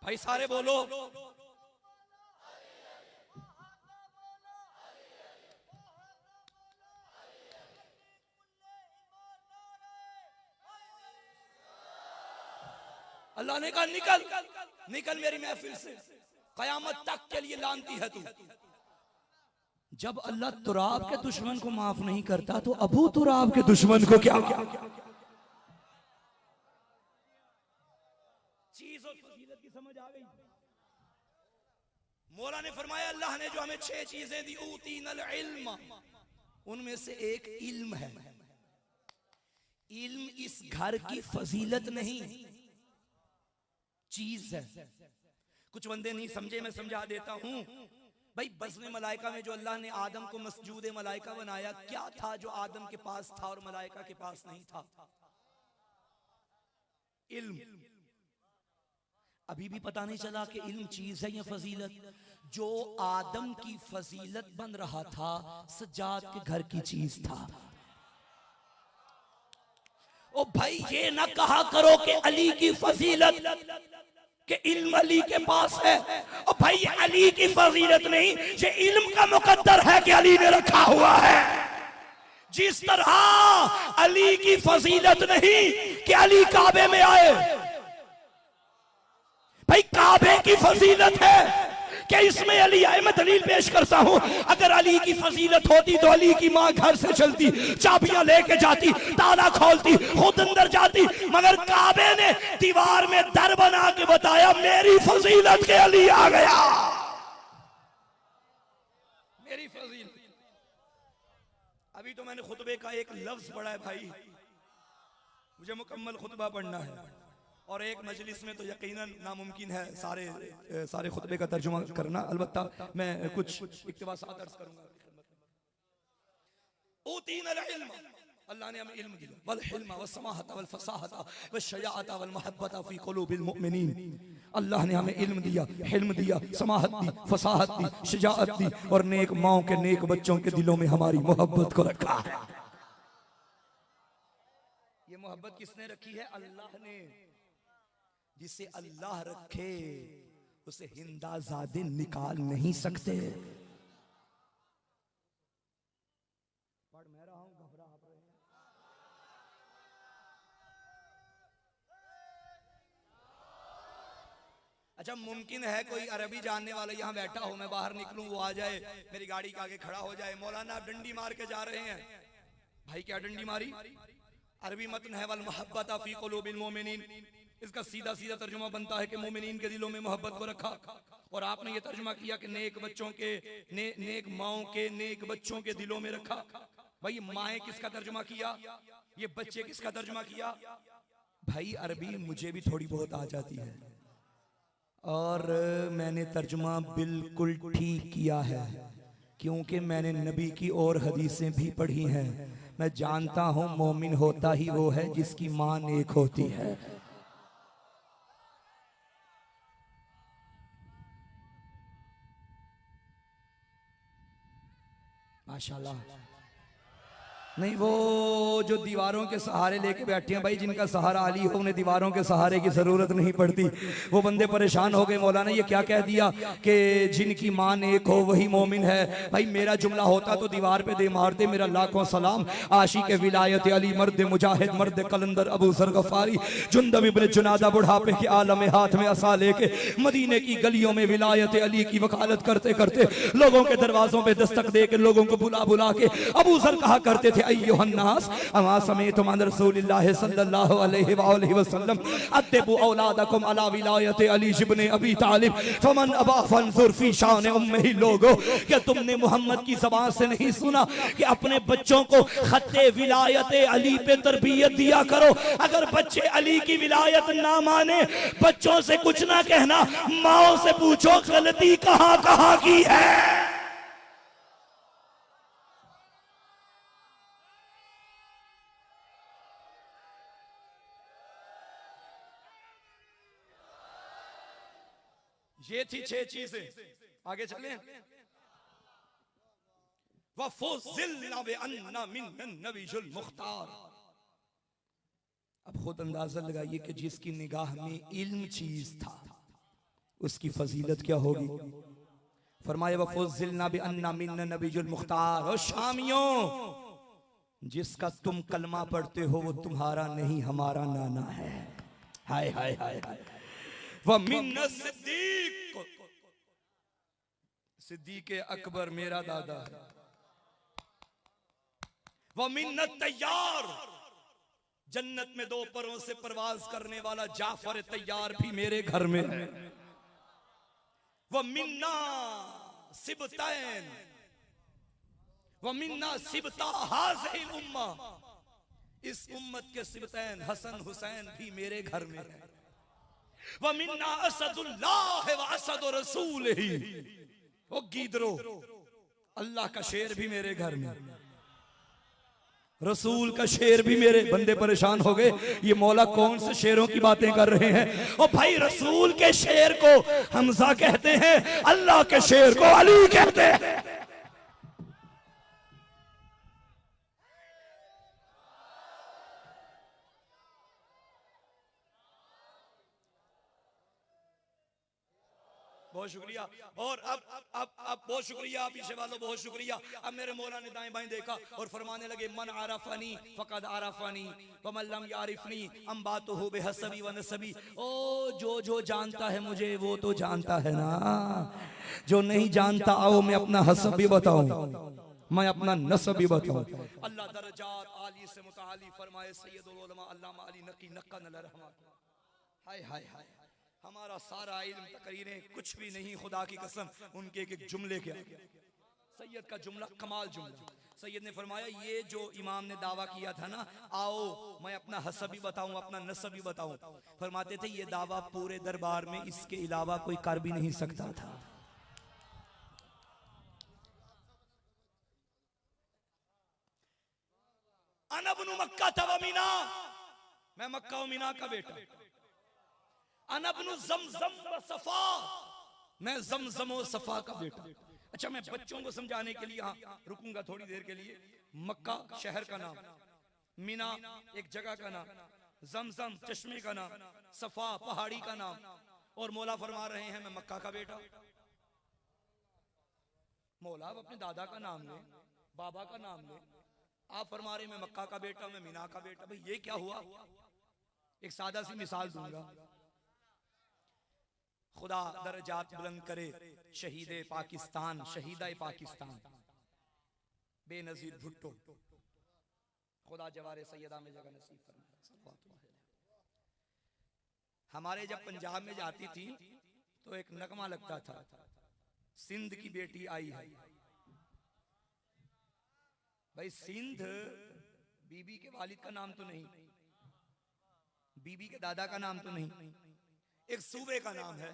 भाई सारे बोलो। अल्लाह ने कहा निकल निकल मेरी महफिल से, कयामत तक के लिए लानती है तू। जब अल्लाह तुराब के दुश्मन को माफ नहीं करता तो अबू तुराब के दुश्मन को क्या? चीज और फजीलत की समझ आ गई। मौला ने फरमाया अल्लाह ने जो हमें 6 चीजें दी, ऊतीनल इल्म, उनमें से एक इल्म है। इल्म इस घर की फजीलत नहीं, चीज है। कुछ बंदे नहीं समझे, मैं समझा देता हूं। भाई बज़्म मलाइका में जो अल्लाह ने आदम को मसजूद मलाइका बनाया, क्या था जो आदम के पास था और मलाइका के पास नहीं था? इल्म। अभी भी पता नहीं चला कि इल्म चीज है या फजीलत। जो आदम की फजीलत बन रहा था, सज्जाद के घर की चीज था। ओ भाई ये ना कहा करो कि अली की फजीलत कि इल्म अली के पास है। और भाई ये अली की फजीलत नहीं, ये इल्म का मुकद्दर है कि अली ने रखा हुआ है। जिस तरह अली की फजीलत नहीं कि अली काबे में आए, भाई काबे की फजीलत है कि इसमें अली आए। मैं दलील पेश करता हूं, अगर अली की फजीलत होती तो अली की मां घर से चलती, चाबियां लेके जाती, ताला खोलती, खुद अंदर जाती, मगर काबे ने दीवार में दर बना के बताया मेरी फजीलत के अली आ गया। मेरी फजीलत। अभी तो मैंने खुतबे का एक लफ्ज पढ़ा है भाई, मुझे मुकम्मल खुतबा पढ़ना है और एक मजलिस में तो यकीनन नामुमकिन है सारे खुतबे का तर्जुमा करना। अलबत्ता मैं कुछ इक्तिबासात अर्ज करूंगा। ऊतीनल इल्म, अल्लाह ने हमें इल्म दिया, वल हिल्मा वस समाहता वल फसाहता वश शजाअता वल महब्बता फी कुलूबिल मुमिनीन। अल्लाह ने हमें इल्म दिया, हिल्म दिया, समाहत दी, फसाहत दी, शजाअत दी और नेक माओ के नेक बच्चों के दिलों में हमारी मोहब्बत को रखा है। ये मोहब्बत किसने रखी है? अल्लाह ने। जिसे अल्लाह रखे उसे हिंदाजादे निकाल नहीं सकते। पढ़ मैं रहा हूं, घबरा रहे हैं। अच्छा, मुमकिन है कोई अरबी जानने वाला यहाँ बैठा हो, मैं बाहर निकलूं, वो आ जाए, मेरी गाड़ी के आगे खड़ा हो जाए, मौलाना आप डंडी मार के जा रहे हैं। भाई क्या डंडी मारी? अरबी मतन है वल मोहब्बत फी कुलूबिल मोमिनीन। इसका सीधा सीधा तर्जुमा बनता है कि मोमिनीन के दिलों में मोहब्बत को रखा। और आपने ये तर्जुमा किया कि नेक बच्चों के नेक माओ के नेक बच्चों के दिलों में रखा। भाई माए किसका तर्जुमा किया? ये बच्चे किसका तर्जुमा किया? भाई अरबी मुझे भी थोड़ी बहुत आ जाती है और मैंने तर्जुमा बिल्कुल ठीक किया है, क्योंकि मैंने नबी की और हदीसें भी पढ़ी हैं। मैं जानता हूं मोमिन होता ही वो है जिसकी मां नेक होती है। माशाल्लाह। नहीं, वो जो दीवारों के सहारे लेके बैठे हैं भाई, जिनका सहारा अली हो उन्हें दीवारों के सहारे की जरूरत नहीं पड़ती। वो बंदे परेशान हो गए, मौलाना ये क्या कह दिया कि जिनकी मां नेक हो वही मोमिन है। भाई मेरा जुमला होता तो दीवार पे दे मारते, मेरा लाखों सलाम। आशिक विलायत अली, मर्द मुजाहिद, मर्द कलंदर, अबू जर गफारी, जुंदब इब्न जुनादा बुढ़ापे के आलम हाथ में असा लेके मदीने की गलियों में विलायत अली की वकालत करते करते लोगों के दरवाजों पे दस्तक दे के लोगों को बुला बुला के अबू जर कहा करते थे, अय्युहन्नास अमा समीअतुम अन रसूलिल्लाह सल्लल्लाहु अलैहि वसल्लम अद्दिबु औलादकुम अला विलायत अली इब्न अबी तालिब फमन अबा फंजुर फी शान उम्मिही। लोगो, क्या तुमने मोहम्मद की ज़बान से नहीं सुना कि अपने बच्चों को खत्ते विलायत अली पे तरबियत दिया करो? अगर बच्चे अली की विलायत ना माने, बच्चों से कुछ ना कहना, माओ से पूछो गलती कहां कहां की है। ये थी 6 चीजें। आगे चलें। वफुज़िलना बिअन्ना मिन्न नबियुल मुख्तार। अब खुद अंदाजा लगाइए कि जिसकी निगाह में इल्म चीज था उसकी फजीलत क्या होगी। फरमाया वफुज़िलना बिअन्ना मिन्न नबियुल मुख्तार। और शामियों, जिसका तुम कलमा पढ़ते हो वो तुम्हारा नहीं हमारा नाना है। हाय हाय हाय हाय। वह मिन्न सिद्दीक, सिद्दीक अकबर मेरा दादा है। वह मिन्नत तैयार, जन्नत में 2 परों से परवाज करने वाला जाफर तैयार भी मेरे घर में है। वह मिन्ना सिबतैन, वह मिन्ना सिबता हाज़िहिल उम्मा, इस उम्मत के सिबतैन हसन हुसैन भी मेरे घर में है। वह मिन्ना असदुल्लाह व असद रसूलिही, वो गीदरो अल्लाह का शेर भी मेरे घर में, रसूल का शेर भी मेरे। बंदे परेशान हो गए, ये मौला कौन से शेरों की बातें कर रहे हैं। और भाई रसूल के शेर को हमजा कहते हैं, अल्लाह के शेर को अली कहते हैं। बहुत शुक्रिया। और अब बहुत शुक्रिया, पीछे वालों बहुत शुक्रिया। अब मेरे मौला ने दाएं बाएं देखा और फरमाने लगे, मन आरफनी फकद आरफनी वमन लम यारिफनी अम बातुहु बिहसबी व नसबी। ओ जो जानता है मुझे वो तो जानता है ना, जो नहीं जानता आओ मैं अपना हसब भी बताऊं, मैं अपना नसब भी बताऊं। अल्लाह दरजात आली से मुताली फरमाए, सैयदुल उलमा अल्लामा अली नकी नक्का न रहमा। हाय हाय हाय, हमारा सारा इल्म तकरीरें कुछ भी नहीं, खुदा की कसम उनके एक जुमले के। सैयद का जुमला कमाल जुमला। सैयद ने फरमाया, ये जो इमाम ने दावा किया था ना, आओ मैं अपना हसब भी बताऊं अपना नसब भी बताऊं, फरमाते थे ये दावा पूरे दरबार में इसके अलावा कोई कर भी नहीं सकता था। अनबन मक्का तव मीना, मैं मक्का और मीना का बेटा। अनबनु ज़मज़म व सफा, मैं ज़मज़म और सफा का बेटा। अच्छा, मैं बच्चों को समझाने के लिए यहाँ रुकूंगा थोड़ी देर के लिए। मक्का शहर का नाम, मीना एक जगह का नाम, ज़मज़म चश्मे का नाम, सफा पहाड़ी का नाम, और मौला फरमा रहे हैं मैं मक्का का बेटा। मौला अपने दादा का नाम ले, बाबा का नाम ले, आप फरमा रहे मैं मक्का का बेटा, मैं मीना का बेटा। भाई ये क्या हुआ? एक सादा सी मिसाल दूंगा। खुदा दर्जात बुलंद करे शहीदे पाकिस्तान, शहीदा पाकिस्तान बेनजीर भुट्टो, खुदा जवारे सैयदा में जगह नसीब फरमाए। हमारे जब पंजाब में जाती थी तो एक नगमा लगता था, सिंध की बेटी आई है। भाई सिंध बीबी के वालिद का नाम तो नहीं, बीबी के दादा का नाम तो नहीं, एक सूबे का नाम है।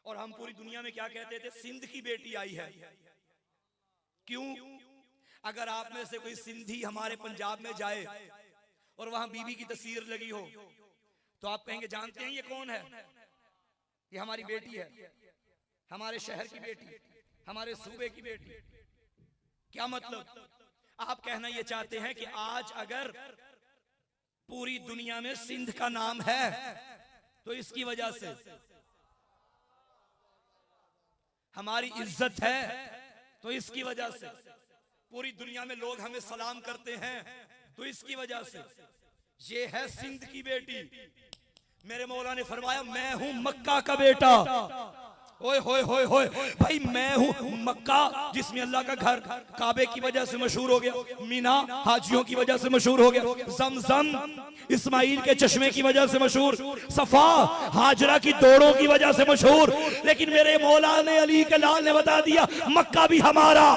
और हम पूरी दुनिया में क्या कहते थे? सिंध की बेटी आई है। क्यों? अगर आप में से कोई सिंधी हमारे पंजाब में जाए और वहां बीबी की तस्वीर लगी हो तो आप कहेंगे जानते हैं ये कौन है? ये हमारी बेटी है, हमारे शहर की बेटी, हमारे सूबे की बेटी। क्या मतलब? आप कहना ये चाहते हैं कि आज अगर पूरी दुनिया में सिंध का नाम है तो इसकी वजह से हमारी इज्जत है, तो इसकी वजह से पूरी दुनिया में लोग हमें सलाम करते हैं, तो इसकी वजह से ये है सिंध की बेटी। मेरे मौला ने फरमाया मैं हूं मक्का का बेटा। ओए होए होए होए भाई, मैं हूं मक्का जिसमें अल्लाह का घर काबे की वजह से मशहूर हो गया, मीना हाजियों की वजह से मशहूर हो गया, ज़मज़म इस्माइल के चश्मे की वजह से मशहूर, सफा हाजरा की दौड़ों की वजह से मशहूर। लेकिन मेरे मौला ने अली के लाल ने बता दिया मक्का भी हमारा,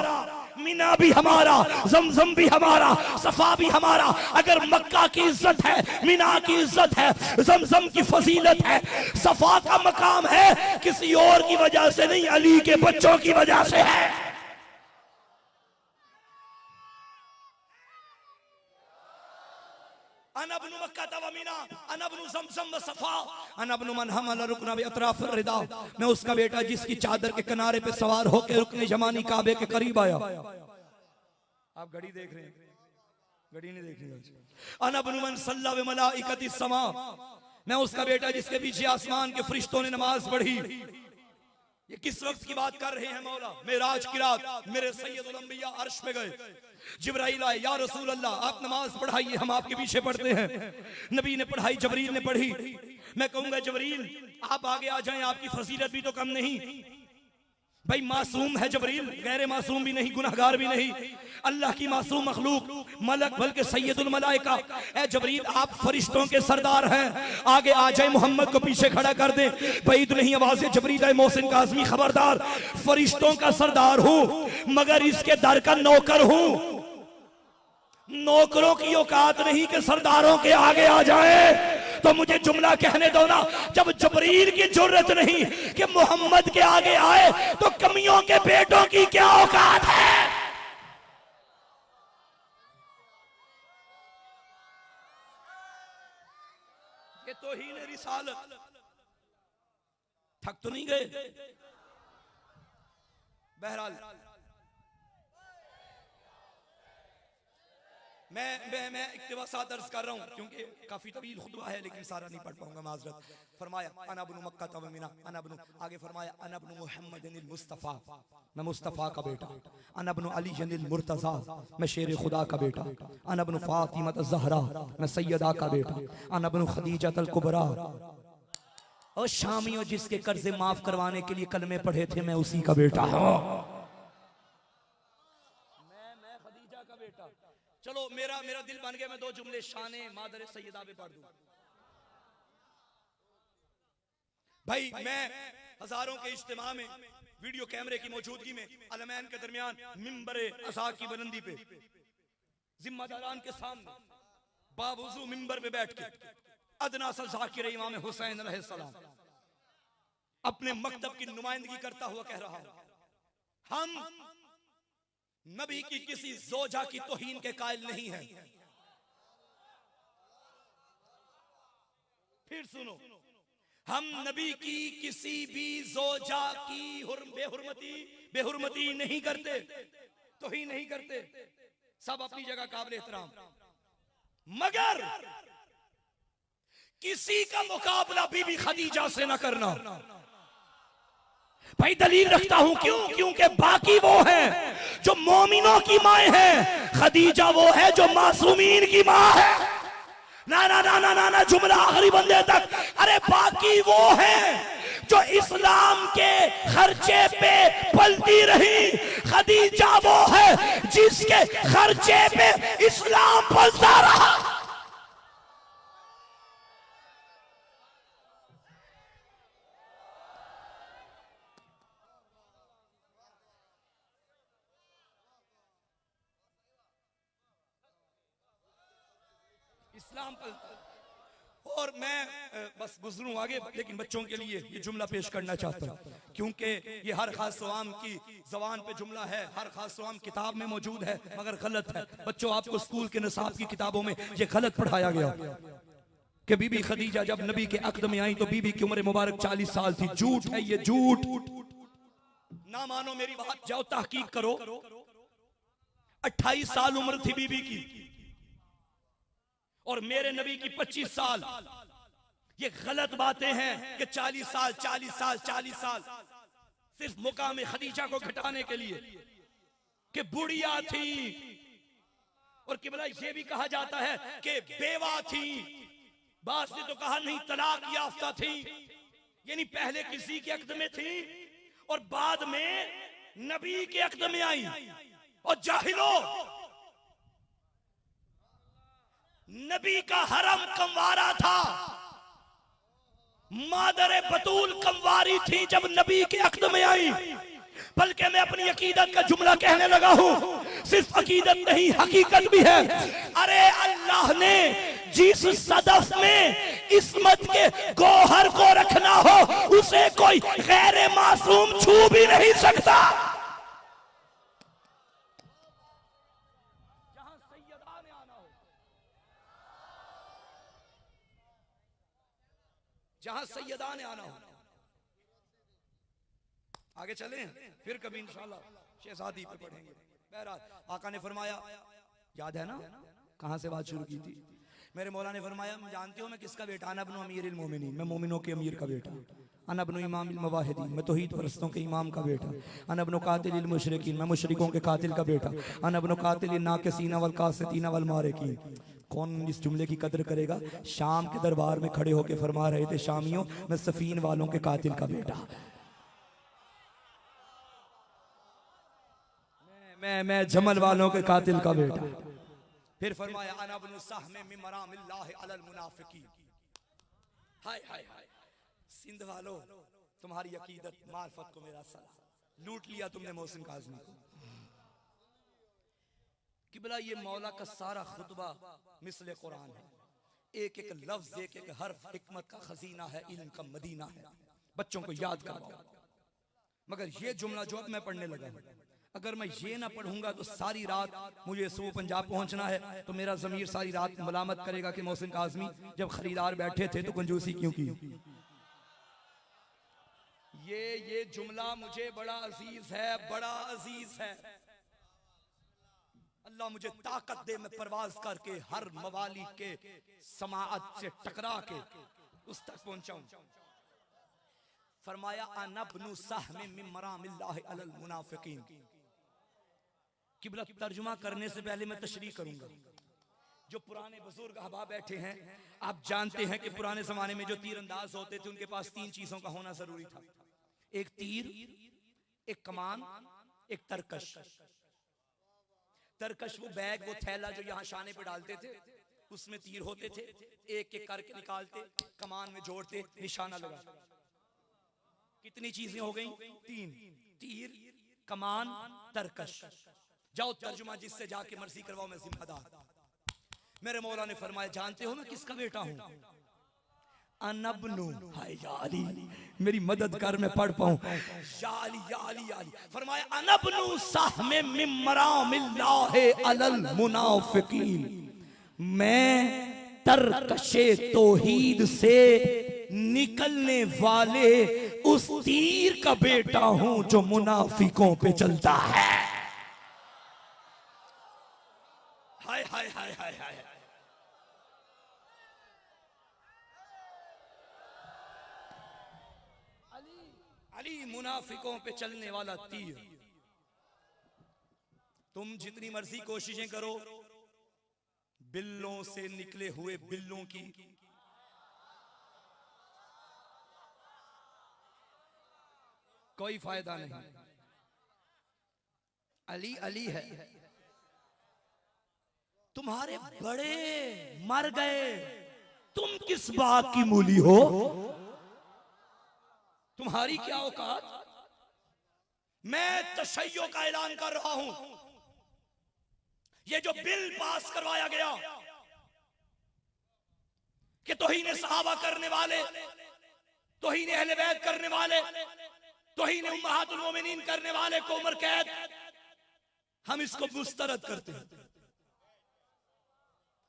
मीना भी हमारा, ज़मज़म भी हमारा, सफा भी हमारा। अगर मक्का की इज्जत है, मीना की इज्जत है, ज़मज़म की फजीलत है, सफा का मकाम है, किसी और की वजह से नहीं, अली के बच्चों की वजह से है। अनबनु मक्का तव मीना, अनबनु ज़मज़म व सफा, अनबनु मन हमल रुकना बि अतराफ रिदा, मैं उसका बेटा जिसकी चादर के किनारे पे सवार होकर रुकने जमानी काबे के करीब आया। आप घड़ी देख रहे हैं, घड़ी नहीं देख रही। अनबनु मन सल्ला व मलाइकति समा, मैं उसका बेटा जिसके पीछे आसमान के फरिश्तों ने नमाज पढ़ी। ये किस वक्त की बात कर रहे हैं मौला? मेराज की रात मेरे सैयदुल अंबिया अर्श पे गए, जिब्राइल आए, या रसूल अल्लाह आप नमाज पढ़ाइए, हम आपके पीछे पढ़ते हैं। नबी ने पढ़ाई, जबरील ने पढ़ी। मैं कहूंगा जबरील आप आगे आ जाएं, आपकी फजीलत भी तो कम नहीं। भाई मासूम है जबरील, गैर मासूम भी नहीं, गुनहगार भी नहीं, अल्लाह की मासूम मखलूक, मलक बल्कि सैयदुल मलाइका। ए जबरील आप फरिश्तों के सरदार हैं, आगे आ जाए, मोहम्मद को पीछे खड़ा कर दे। भाई तो नहीं आवाज़ जबरील है मोहसिन काज़मी खबरदार, फरिश्तों का सरदार हूं मगर इसके दर का नौकर हूं। नौकरों की औकात नहीं कि सरदारों के आगे आ जाए। तो मुझे जुमला कहने दो ना, जब जबरील की जरूरत नहीं कि मोहम्मद के आगे आए तो कमियों के बेटों की क्या औकात है? ये तो ही ने रिसालत। थक तो नहीं गए? बहरहाल मैं इक्तिबासात अर्ज कर रहा हूँ क्योंकि काफी तवील खुतबा है, लेकिन सारा नहीं पढ़ पाऊंगा, माजरत। फरमाया अना इब्नु मक्का तव मीना, अना इब्नु, आगे फरमाया अना इब्नु मुहम्मदिल मुस्तफा, मैं मुस्तफा का बेटा। अना इब्नु अलील मुर्तजा, मैं शेर खुदा का बेटा। अना इब्नु फातिमा ज़हरा, मैं सैयदा का बेटा। अना इब्नु खदीजतल कुबरा, और शामियों जिसके कर्जे माफ करवाने के लिए कलमे पढ़े थे, मैं उसी का बेटा हूँ। मैं खदीजा का बेटा। चलो मेरा दिल बन गया, मैं दो जुमले शाने मादर सैयदा पे पढ़ दूं। भाई मैं हजारों के इज्तिमा में वीडियो कैमरे की मौजूदगी में अलमैन के दरमियान मिंबरे अज़ा की बुलंदी पे जिम्मेदारान के सामने बावजू मिंबर पे बैठ के अदना सा ज़ाकिर इमाम हुसैन अलैहिस्सलाम अपने मकतब की नुमाइंदगी करता हुआ कह रहा हूं, हम नबी की किसी जोजा की तौहीन के कायल नहीं हैं, फिर सुनो, हम नबी की किसी भी जोजा की बेहुरमती नहीं करते, तो ही नहीं करते, सब अपनी जगह काबिल एहतराम, मगर किसी का मुकाबला बीबी खदीजा से ना करना। भाई दलील रखता हूं, क्यों? क्योंकि बाकी वो है जो मोमिनों की माए हैं, खदीजा वो है जो मासूमीन की मां है। ना ना ना ना ना ना, जुमला आखिरी बंदे तक। अरे बाकी वो है जो इस्लाम के खर्चे पे पलती रही, खदीजा वो है जिसके खर्चे पे इस्लाम पलता रहा। इस्लाम पलता। और मैं बस गुजरूं आगे, लेकिन बच्चों के लिए ये जुमला पेश करना चाहता हूं, क्योंकि ये हर खास आवाम की जबान पे जुमला है, हर खास आवाम किताब में मौजूद है, मगर गलत है। बच्चों, आपको स्कूल के निसाब की किताबों में ये गलत पढ़ाया गया कि बीबी खदीजा जब नबी के अक़द में आई तो बीबी की उम्र मुबारक 40 साल थी। झूठ है ये, झूठ। ना मानो मेरी बात, जाओ तहकीक करो। 28 साल उम्र थी बीबी की और मेरे नबी की 25 साल। ये गलत बातें हैं कि 40 साल 40 साल 40 साल, सिर्फ मुकाम खदीजा को घटाने के लिए कि बुढ़िया थी। और किबला ये भी कहा जाता है कि बेवा थी, बास ने तो कहा नहीं तलाक याफ्ता थी, यानी पहले किसी के अक़द में थी और बाद में नबी के अक़द में आई। और जाहिलो, नबी का हरम कंवारा था, मादर बतूल कंवारी थी जब नबी के अक़द में आई। बल्कि मैं अपनी अकीदत का जुमला कहने लगा हूं, सिर्फ अकीदत नहीं हकीकत भी है। अरे अल्लाह ने जिस सदफ में इस्मत के गौहर को रखना हो, उसे कोई गैर मासूम छू भी नहीं सकता। जहां सैयदा ने आना हो। आगे चलें, फिर कभी इंशाल्लाह शहजादी पे पढ़ेंगे। बहरहाल आका ने फरमाया, याद है ना कहां से बात शुरू की थी? मेरे मौला ने फरमाया, जानते हो मैं किसका बेटा? अना इब्न अमीरुल मोमिनीन, मैं मोमिनों के अमीर का बेटा। अना इब्न इमामिल मुवाहिदीन, मैं तौहीद परस्तों के इमाम का बेटा। अना इब्न कातिलिल मुशरिकीन, मैं मुशरिकों के कातिल का बेटा। अना इब्न कातिलिन नाकिसीन वल कासितीन वल मारिकीन। कौन इस जुमले की कदर करेगा? शाम के दरबार में खड़े होकर फरमा रहे थे, शामियों मैं सफीन वालों के कातिल का बेटा, मैं जमल वालों के कातिल का बेटा। फिर फरमाया अना इब्न सहम मिन मरामिल्लाहि अलल मुनाफिकीन। हाय हाय हाय, सिंध वालों तुम्हारी अकीदत मार्फत को मेरा सलाम। लूट लिया तुमने मोहसिन काज़मी को। किबला ये मौला का सारा खुतबा मिसले कुरान है, एक एक लफ्ज एक एक हर्फ हिकमत का खजीना है, इल्म का मदीना है। बच्चों को याद करवाओ। मगर ये जुमला जो अब मैं पढ़ने लगा, अगर मैं ये ना पढ़ूंगा तो सारी रात मुझे सुबह पंजाब पहुंचना है, तो मेरा ज़मीर सारी रात मलामत करेगा कि मोहसिन काज़मी जब खरीदार बैठे थे तो कंजूसी क्यों की। ये जुमला मुझे बड़ा अजीज है, बड़ा अजीज है। अल्लाह मुझे ताकत दे, मैं परवाज करके हर मवाली के समाअत से टकरा के उस तक पहुंचाऊं। फरमाया अनब्नु सहम मिन मरामिल्लाहि अलल मुनाफिकीन। किबला तर्जुमा करने से पहले मैं तशरीह करूंगा। जो पुराने बुजुर्ग अहबाब बैठे हैं, आप जानते हैं कि पुराने जमाने में जो तीरंदाज होते थे उनके पास 3 चीजों का होना जरूरी था। एक तीर, एक कमान, एक तरकश। तरकश वो बैग, वो थैला जो यहाँ शाने पे डालते थे, उसमें तीर होते थे। एक एक करके निकालते, कमान में जोड़ते, निशाना लगा। कितनी चीजें हो गई? 3। तीर, कमान, तरकश। जाओ तर्जुमा जिससे जाके मर्जी करवाओ, मैं जिम्मेदार। मेरे मौला ने फरमाया, जानते हो मैं किसका बेटा हूं? अनब्नु, हाय या अली मेरी मदद कर, मैं पढ़ पाऊं। या अली या अली या अली। फरमाया अनब्नु सहम मिन मरामिल्लाहि अलल मुनाफिकीन। मैं तरकशे तौहीद से निकलने वाले उस तीर का बेटा हूं जो मुनाफिकों पे चलता है। हाय हाय हाय हाय हाय। अली मुनाफिकों पे चलने वाला तीर। तुम जितनी मर्जी कोशिशें करो, बिल्लों से निकले हुए बिल्लों की कोई फायदा नहीं। अली अली है। तुम्हारे बड़े मर गए, तुम किस बात की मूली हो? तुम्हारी क्या औकात? मैं तशय्यो का ऐलान कर रहा हूं। ये जो बिल पास करवाया गया कि तौहीन सहाबा करने वाले, तौहीन अहले बैत करने वाले, तौहीन उम्महातुल मोमिनीन करने वाले को उम्र कैद, हम इसको मुस्तरद करते हैं।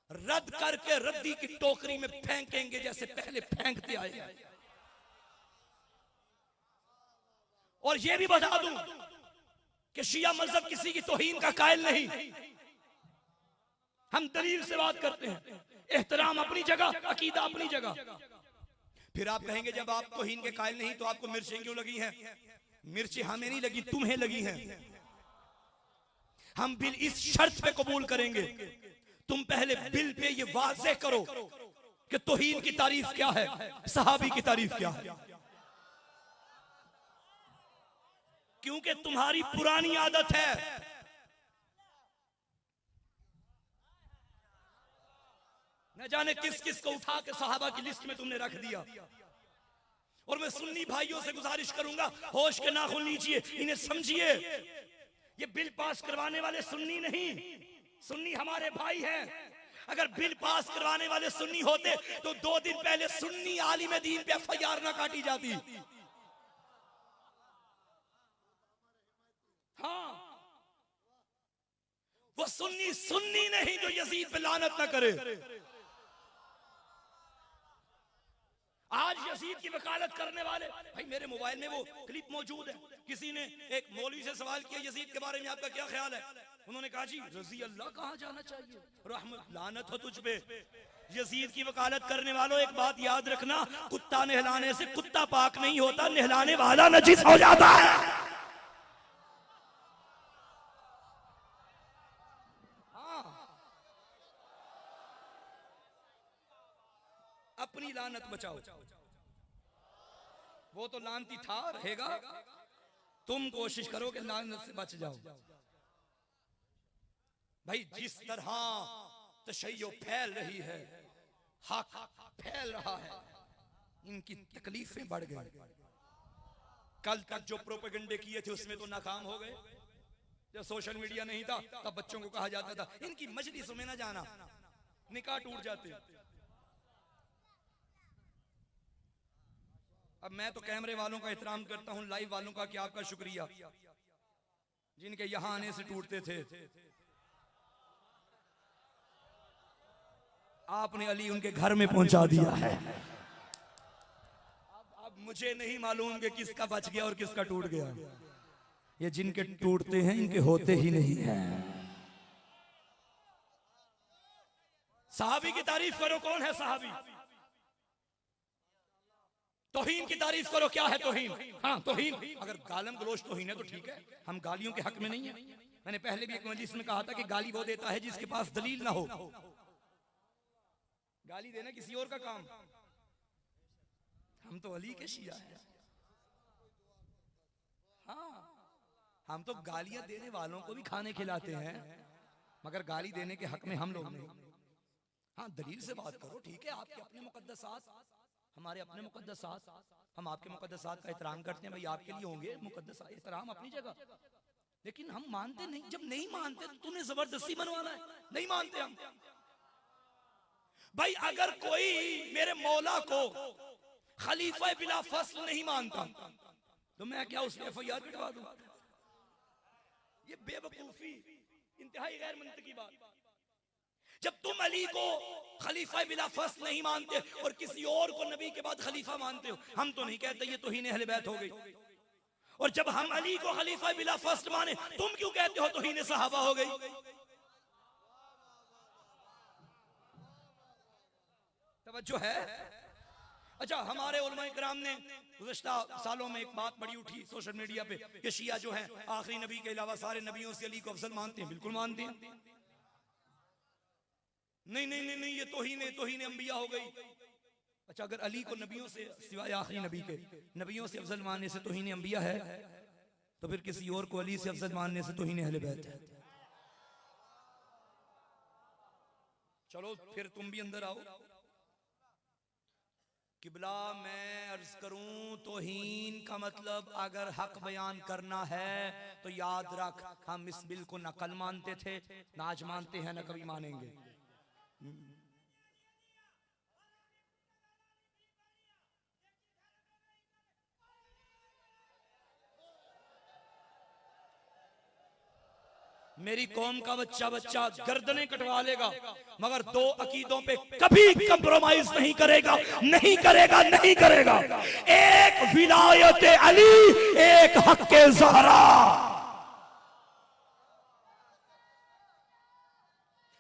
रद्द करके रद्दी की टोकरी में फेंकेंगे जैसे पहले फेंकते आए। और यह भी बता दूं कि शिया मजहब किसी की तौहीन का कायल नहीं। हम दलील से बात करते हैं, एहतराम अपनी जगह, अकीदा अपनी जगह। फिर आप कहेंगे जब आप तौहीन के कायल नहीं तो आपको मिर्चें क्यों लगी हैं? मिर्चें हमें नहीं लगी, तुम्हें लगी हैं। हम बिल इस शर्त पे कबूल करेंगे, तुम पहले बिल पे ये वाज़ेह करो कि तौहीन की तारीफ क्या है, सहाबी की तारीफ क्या है। क्योंकि तुम्हारी पुरानी आदत है, न जाने किस किस को उठा के सहाबा की लिस्ट में तुमने रख दिया। और मैं सुन्नी भाइयों से गुजारिश करूंगा, होश के नाखून लीजिए, इन्हें समझिए। ये बिल पास करवाने वाले सुन्नी नहीं, सुन्नी हमारे भाई हैं। अगर बिल पास करवाने वाले सुन्नी होते तो 2 दिन पहले सुन्नी आलिम दीन पे FIR ना काटी जाती। हाँ, वो सुन्नी सुन्नी नहीं जो यजीद पे लानत ना करे। आज यजीद की वकालत करने वाले भाई, मेरे मोबाइल में वो क्लिप मौजूद है। किसी ने एक मौलवी से सवाल किया, यजीद के बारे में आपका क्या ख्याल है? उन्होंने कहा जी रजी अल्लाह कहां जाना चाहिए, रहमत लानत हो तुझ पे। यजीद की वकालत करने वालों, एक बात याद रखना, कुत्ता नहलाने से कुत्ता पाक नहीं होता, नहलाने वाला नजीस हो जाता है। हाँ, अपनी लानत बचाओ। वो तो लानती था, रहेगा। तुम कोशिश करो कि लानत से बच जाओ। भाई जिस तरह तशय्यो फैल रही है, हक फैल रहा है, इनकी तकलीफें बढ़ गई। कल तक जो प्रोपेगेंडे किए थे उसमें तो नाकाम हो गए। जब सोशल मीडिया नहीं था तब बच्चों को कहा जाता था इनकी मजलिसों में ना जाना, निकाह टूट जाते। अब मैं तो कैमरे वालों का एहतराम करता हूं, लाइव वालों का कि आपका शुक्रिया, जिनके यहां आने से टूटते थे। आपने अली उनके घर में पहुंचा दिया है। अब मुझे नहीं मालूम कि किसका बच गया और किसका टूट गया। ये जिनके टूटते हैं इनके होते ही नहीं है। सहाबी की तारीफ करो, कौन है सहाबी? तौहीन की तारीफ करो, क्या है तौहीन? हाँ तौहीन, अगर गालम गलोच तौहीन है तो ठीक है, हम गालियों के हक में नहीं है। मैंने पहले भी एक मजलिस में कहा था कि गाली वो देता है जिसके पास दलील ना हो। गाली देना किसी और का काम, हम तो अली के शिया हैं। हाँ, हम तो गालियां देने वालों को भी खाने खिलाते हैं, मगर गाली देने के हक में हम लोग नहीं। हाँ दलील से बात करो, ठीक है, आपके अपने मुकद्दसात, हमारे अपने मुकद्दसात, हम आपके मुकद्दसात का एहतराम करते हैं। भाई आपके लिए होंगे मुकद्दसात, एहतराम अपनी जगह, लेकिन हम मानते नहीं। जब नहीं मानते तो तुम्हें जबरदस्ती बनवाना है, नहीं मानते हम। भाई अगर कोई मेरे मौला को खलीफा बिला फसल नहीं मानता तो मैं क्या उसमें FIR कटवा दूं? ये बेवकूफी, इंतहाई गैर मंतकी बात। जब तुम अली को खलीफा बिला फस्ल नहीं मानते और किसी और को नबी के बाद खलीफा मानते हो, हम तो नहीं कहते ये तौहीन अहले बैत हो गई। और जब हम अली को खलीफा बिला फस्ल माने, तुम क्यों कहते हो तौहीन सहाबा हो गई? तवज्जो है? अच्छा, हमारे उलमा इकराम ने गुज़श्ता सालों में एक बात बड़ी उठी सोशल मीडिया पे कि शिया जो है आखिरी नबी के अलावा सारे नबियों से अली को अफजल मानते हैं। बिल्कुल मानते हैं। नहीं नहीं नहीं नहीं, ये तौहीन अंबिया हो गई। अच्छा, अगर अली को नबियों से सिवाय आखिरी नबी के नबियों से अफजल मानने से तौहीन अंबिया है, तो फिर किसी और को अली से अफजल मानने से तौहीन अहले बैत है। चलो फिर तुम भी अंदर आओ। किबला, मैं अर्ज करूं, तौहीन का मतलब अगर हक बयान करना है तो याद रख, हम इस बिल को न कल मानते थे, न आज मानते हैं, न कभी मानेंगे। मेरी कौम का बच्चा गर्दनें कटवा लेगा, मगर दो अकीदों पे कभी कंप्रोमाइज नहीं करेगा, नहीं करेगा, नहीं करेगा। एक विलायत अली, एक हक़्क़े ज़हरा।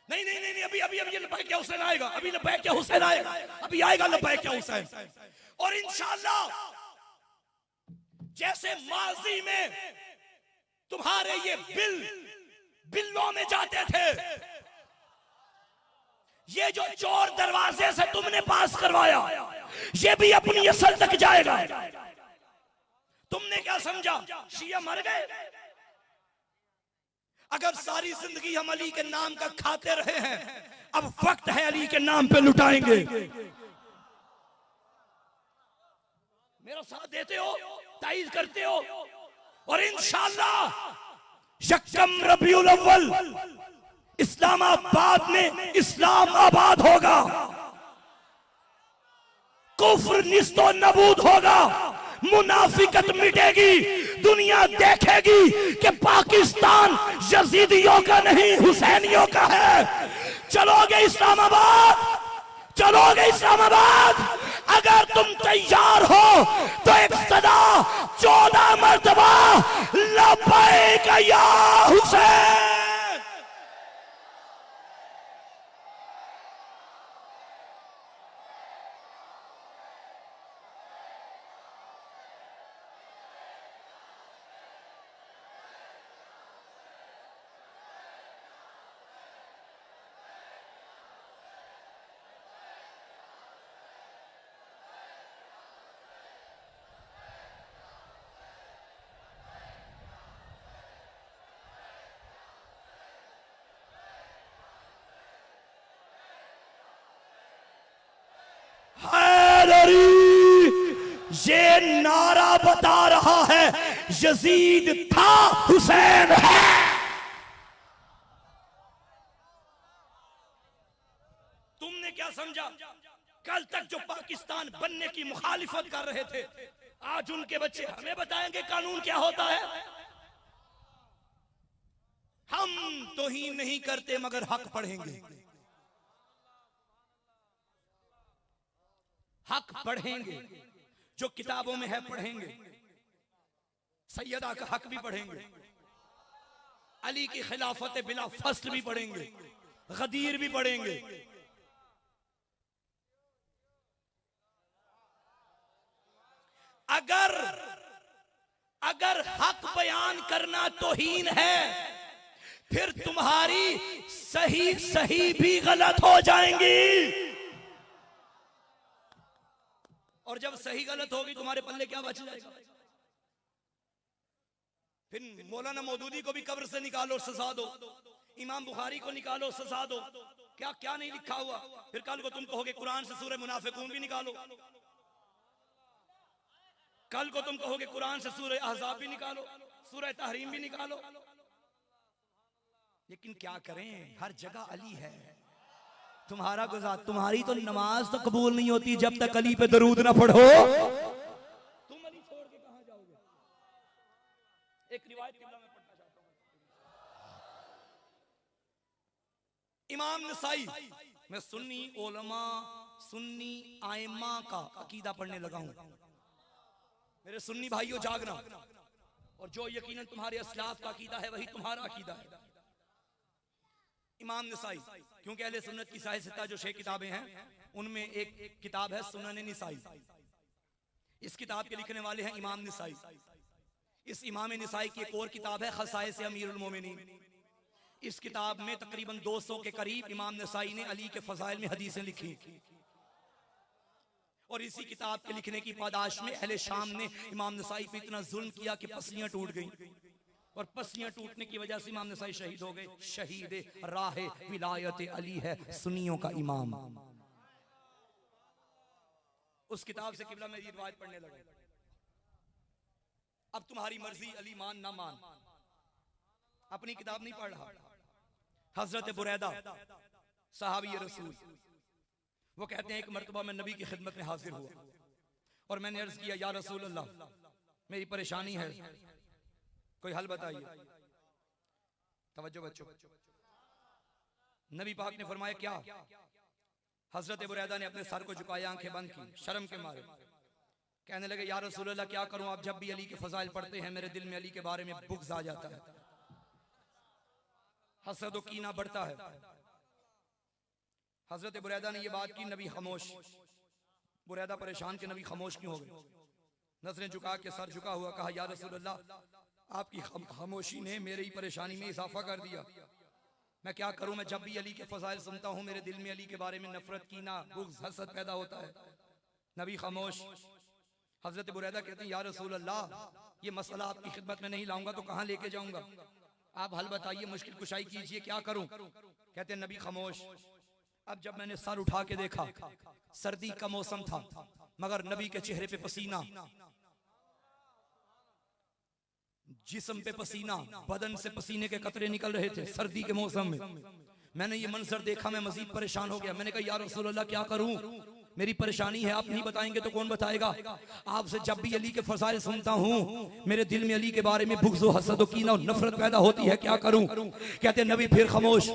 नहीं नहीं नहीं, अभी अभी अभी लब्बैक या हुसैन आएगा, अभी लब्बैक या हुसैन आएगा, अभी आएगा लब्बैक या हुसैन। और इंशाअल्लाह जैसे माजी में तुम्हारे ये बिल्लों में जाते थे, ये जो चोर दरवाजे से तुमने पास करवाया, ये भी अपनी असल तक जाएगा। तुमने क्या समझा शिया मर गए? अगर सारी जिंदगी हम अली के नाम का खाते रहे हैं, अब वक्त है अली के नाम पे लुटाएंगे। मेरा साथ देते हो, ताईद करते हो, और इंशाअल्लाह यकम रबीउल अव्वल इस्लामाबाद में इस्लाम आबाद होगा, कुफ्र निस्तो नबूद होगा, मुनाफिकत मिटेगी, दुनिया देखेगी कि पाकिस्तान यजीदियों का नहीं हुसैनियों का है। चलोगे इस्लामाबाद, चलोगे इस्लामाबाद? अगर तुम तैयार हो तो एक सदा 14 मर्तबा लब्बैक या हुसैन। ये नारा बता रहा है यजीद था, हुसैन है। तुमने क्या समझा? कल तक जो पाकिस्तान बनने की मुखालिफत कर रहे थे, आज उनके बच्चे हमें बताएंगे कानून क्या होता है। हम तौहीन नहीं करते मगर हक पढ़ेंगे, हक पढ़ेंगे, जो किताबों में है पढ़ेंगे, सैयदा का हक भी पढ़ेंगे, अली की खिलाफत बिला फस्ल भी पढ़ेंगे, गदीर भी पढ़ेंगे। अगर हक बयान करना तौहीन है, फिर तुम्हारी सही सही भी गलत हो जाएंगी। और जब सही गलत होगी तुम्हारे पल्ले क्या बच जाएगा? फिर मौलाना मौदूदी को भी कब्र से निकालो, सजा दो, इमाम बुखारी को निकालो, सजा दो, क्या क्या नहीं लिखा हुआ। फिर कल को तुम कहोगे कुरान से सूरह मुनाफिकून भी निकालो, कल को तुम कहोगे कुरान से सूरह अहज़ाब भी निकालो, सूरह तहरीम भी निकालो। लेकिन क्या करें, हर जगह अली है। तुम्हारा गुज़ार, तुम्हारी तो नमाज तो कबूल नहीं होती जब तक अली पे दरूद ना पढ़ो। तुम अली छोड़ के कहां जाओगे? एक रिवायत किबला में पढ़ना चाहता हूं। इमाम नसाई, मैं सुन्नी उलमा, सुन्नी आइम्मा का अकीदा पढ़ने लगा हूं। मेरे सुन्नी भाइयों जागना, और जो यकीनन तुम्हारे असलाफ का अकीदा है वही तुम्हारा अकीदा है। इमाम नसाई, क्योंकि अहले सुन्नत की साहिब सित्ता जो 6 किताबें हैं उनमें एक किताब है सुनन निसाई। इस किताब के लिखने वाले हैं इमाम नसाई। इस इमाम निसाई की एक और किताब है खसाइस अमीरुल मोमिनीन। इस किताब में तकरीबन 200 के करीब इमाम नसाई ने अली के फजाइल में हदीसें लिखी, और इसी किताब के लिखने की पादाश में अहले शाम ने इमाम नसाई पे इतना जुल्म किया कि पसलियां टूट गईं, और पसलियां टूटने की वजह से इमाम नसाई शहीद हो गए। शहीद राह विलायत अली है सुन्नियों का इमाम। उस किताब से किबला मेरी रिवायत पढ़ने लगे। अब तुम्हारी मर्जी, अली मान ना मान, अपनी किताब नहीं पढ़ रहा। हजरत बुरैदा सहाबी रसूल, वो कहते हैं एक मर्तबा मैं नबी की खिदमत में हाजिर हुआ और मैंने अर्ज किया, या रसूल अल्लाह, मेरी परेशानी है, कोई हल बताइए। तवज्जो बच्चों, नबी पाक ने फरमाया क्या? हजरत बुरैदा ने अपने सर को झुकाया, आंखें बंद की शर्म के मारे, कहने लगे, या रसूल अल्लाह क्या करूं, आप जब भी अली के फजाइल पढ़ते हैं मेरे दिल में अली के बारे में बुग़्ज़ आ जाता है, हसद और कीना बढ़ता है। हजरत बुरैदा ने ये बात की, नबी खामोश। बुरैदा परेशान के नबी खामोश क्यों हो गए? नजरें झुका के सर झुका हुआ कहा, या रसूल अल्लाह, आपकी खामोशी ने मेरी परेशानी में इजाफा कर दिया, मैं क्या करूं? मैं जब भी अली के फजाइल सुनता हूं मेरे दिल में अली के बारे में नफरत, कीना, बुग़्ज़, हसद पैदा होता है। नबी खामोश। हजरत बुरैदा कहते हैं, या रसूल अल्लाह, ये मसला आपकी खिदमत में नहीं लाऊंगा तो कहां लेके जाऊंगा, आप हल बताइए, मुश्किल कुशाई कीजिए, क्या करूं? कहते हैं नबी खामोश। अब जब मैंने सर उठा के देखा, सर्दी का मौसम था मगर नबी के चेहरे पे पसीना, जिस्म पे पसीना, बदन से पसीने के कतरे निकल रहे थे सर्दी के मौसम में। मैंने ये मंजर देखा, मैं मजीद परेशान हो गया। मैंने कहा, या रसूल अल्लाह क्या करूं, मेरी परेशानी है, आप नहीं बताएंगे तो कौन बताएगा? आपसे जब भी अली के फजाइल सुनता हूँ मेरे दिल में अली के बारे में बुग़्ज़, हसद और कीना और नफरत पैदा होती है, क्या करूं? कहते हैं नबी फिर खामोश।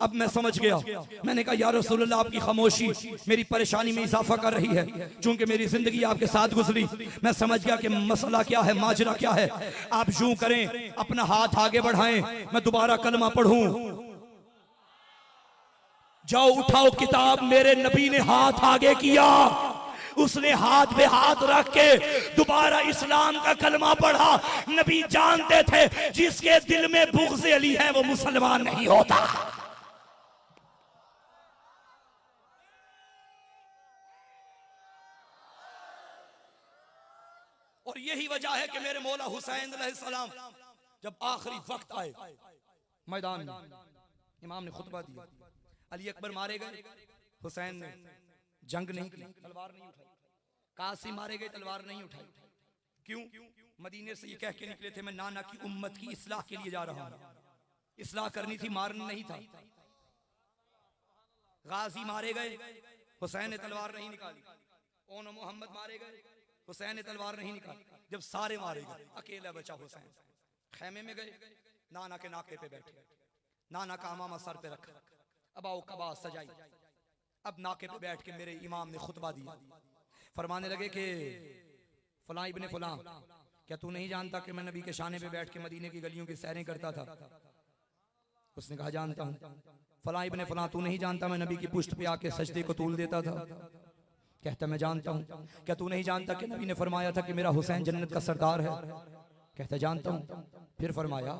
अब मैं समझ गया, मैंने कहा, या रसूल अल्लाह, आपकी खामोशी मेरी परेशानी में इजाफा कर रही है, चूंकि मेरी जिंदगी आपके साथ गुजरी, मैं समझ गया कि मसला क्या है, माजरा क्या है। आप यूं करें, अपना हाथ आगे बढ़ाएं, मैं दोबारा कलमा पढ़ूं। जाओ उठाओ किताब, मेरे नबी ने हाथ आगे किया, उसने हाथ पे हाथ रख के दोबारा इस्लाम का कलमा पढ़ा। नबी जानते थे जिसके दिल में बुग़्ज़ अली है वो मुसलमान नहीं होता। और यही वजह है कि मेरे मौला हुसैन अलैहिस्सलाम जब आखिरी वक्त आए मैदान में, इमाम ने खुतबा दिया, अली अकबर मारे गए, हुसैन ने जंग नहीं की, तलवार नहीं उठाई। कासिम मारे गए, तलवार नहीं उठाई। क्यों? मदीने से ये कह के निकले थे, मैं नाना की उम्मत की इस्लाह के लिए जा रहा हूं। इस्लाह करनी थी, मारना नहीं था। गाजी मारे गए, हुसैन ने तलवार नहीं निकाली। ओन मोहम्मद मारे गए, हुसैन ने तलवार नहीं निकाली। जब सारे मारे गए, अकेला बचा हुसैन। खैमे में गए, नाना के नाके पे बैठे, नाना का अमामा सर पे रखा, अबाओ कबा सजाई। अब नाके पे बैठ के मेरे इमाम ने खुतबा दिया, फरमाने लगे कि फलां इब्ने फलां, क्या तू नहीं जानता कि मैं नबी के शाने पे बैठ के मदीने की गलियों की सैरें करता था? उसने कहा, जानता हूं। फलां इब्ने फलां, तू नहीं जानता मैं नबी की पुश्त पे आके सजदे को तूल देता था? कहता, मैं जानता हूं। क्या तू नहीं जानता कि नबी ने फरमाया था कि मेरा हुसैन जन्नत का सरदार है? कहता, जानता हूं। फिर फरमाया,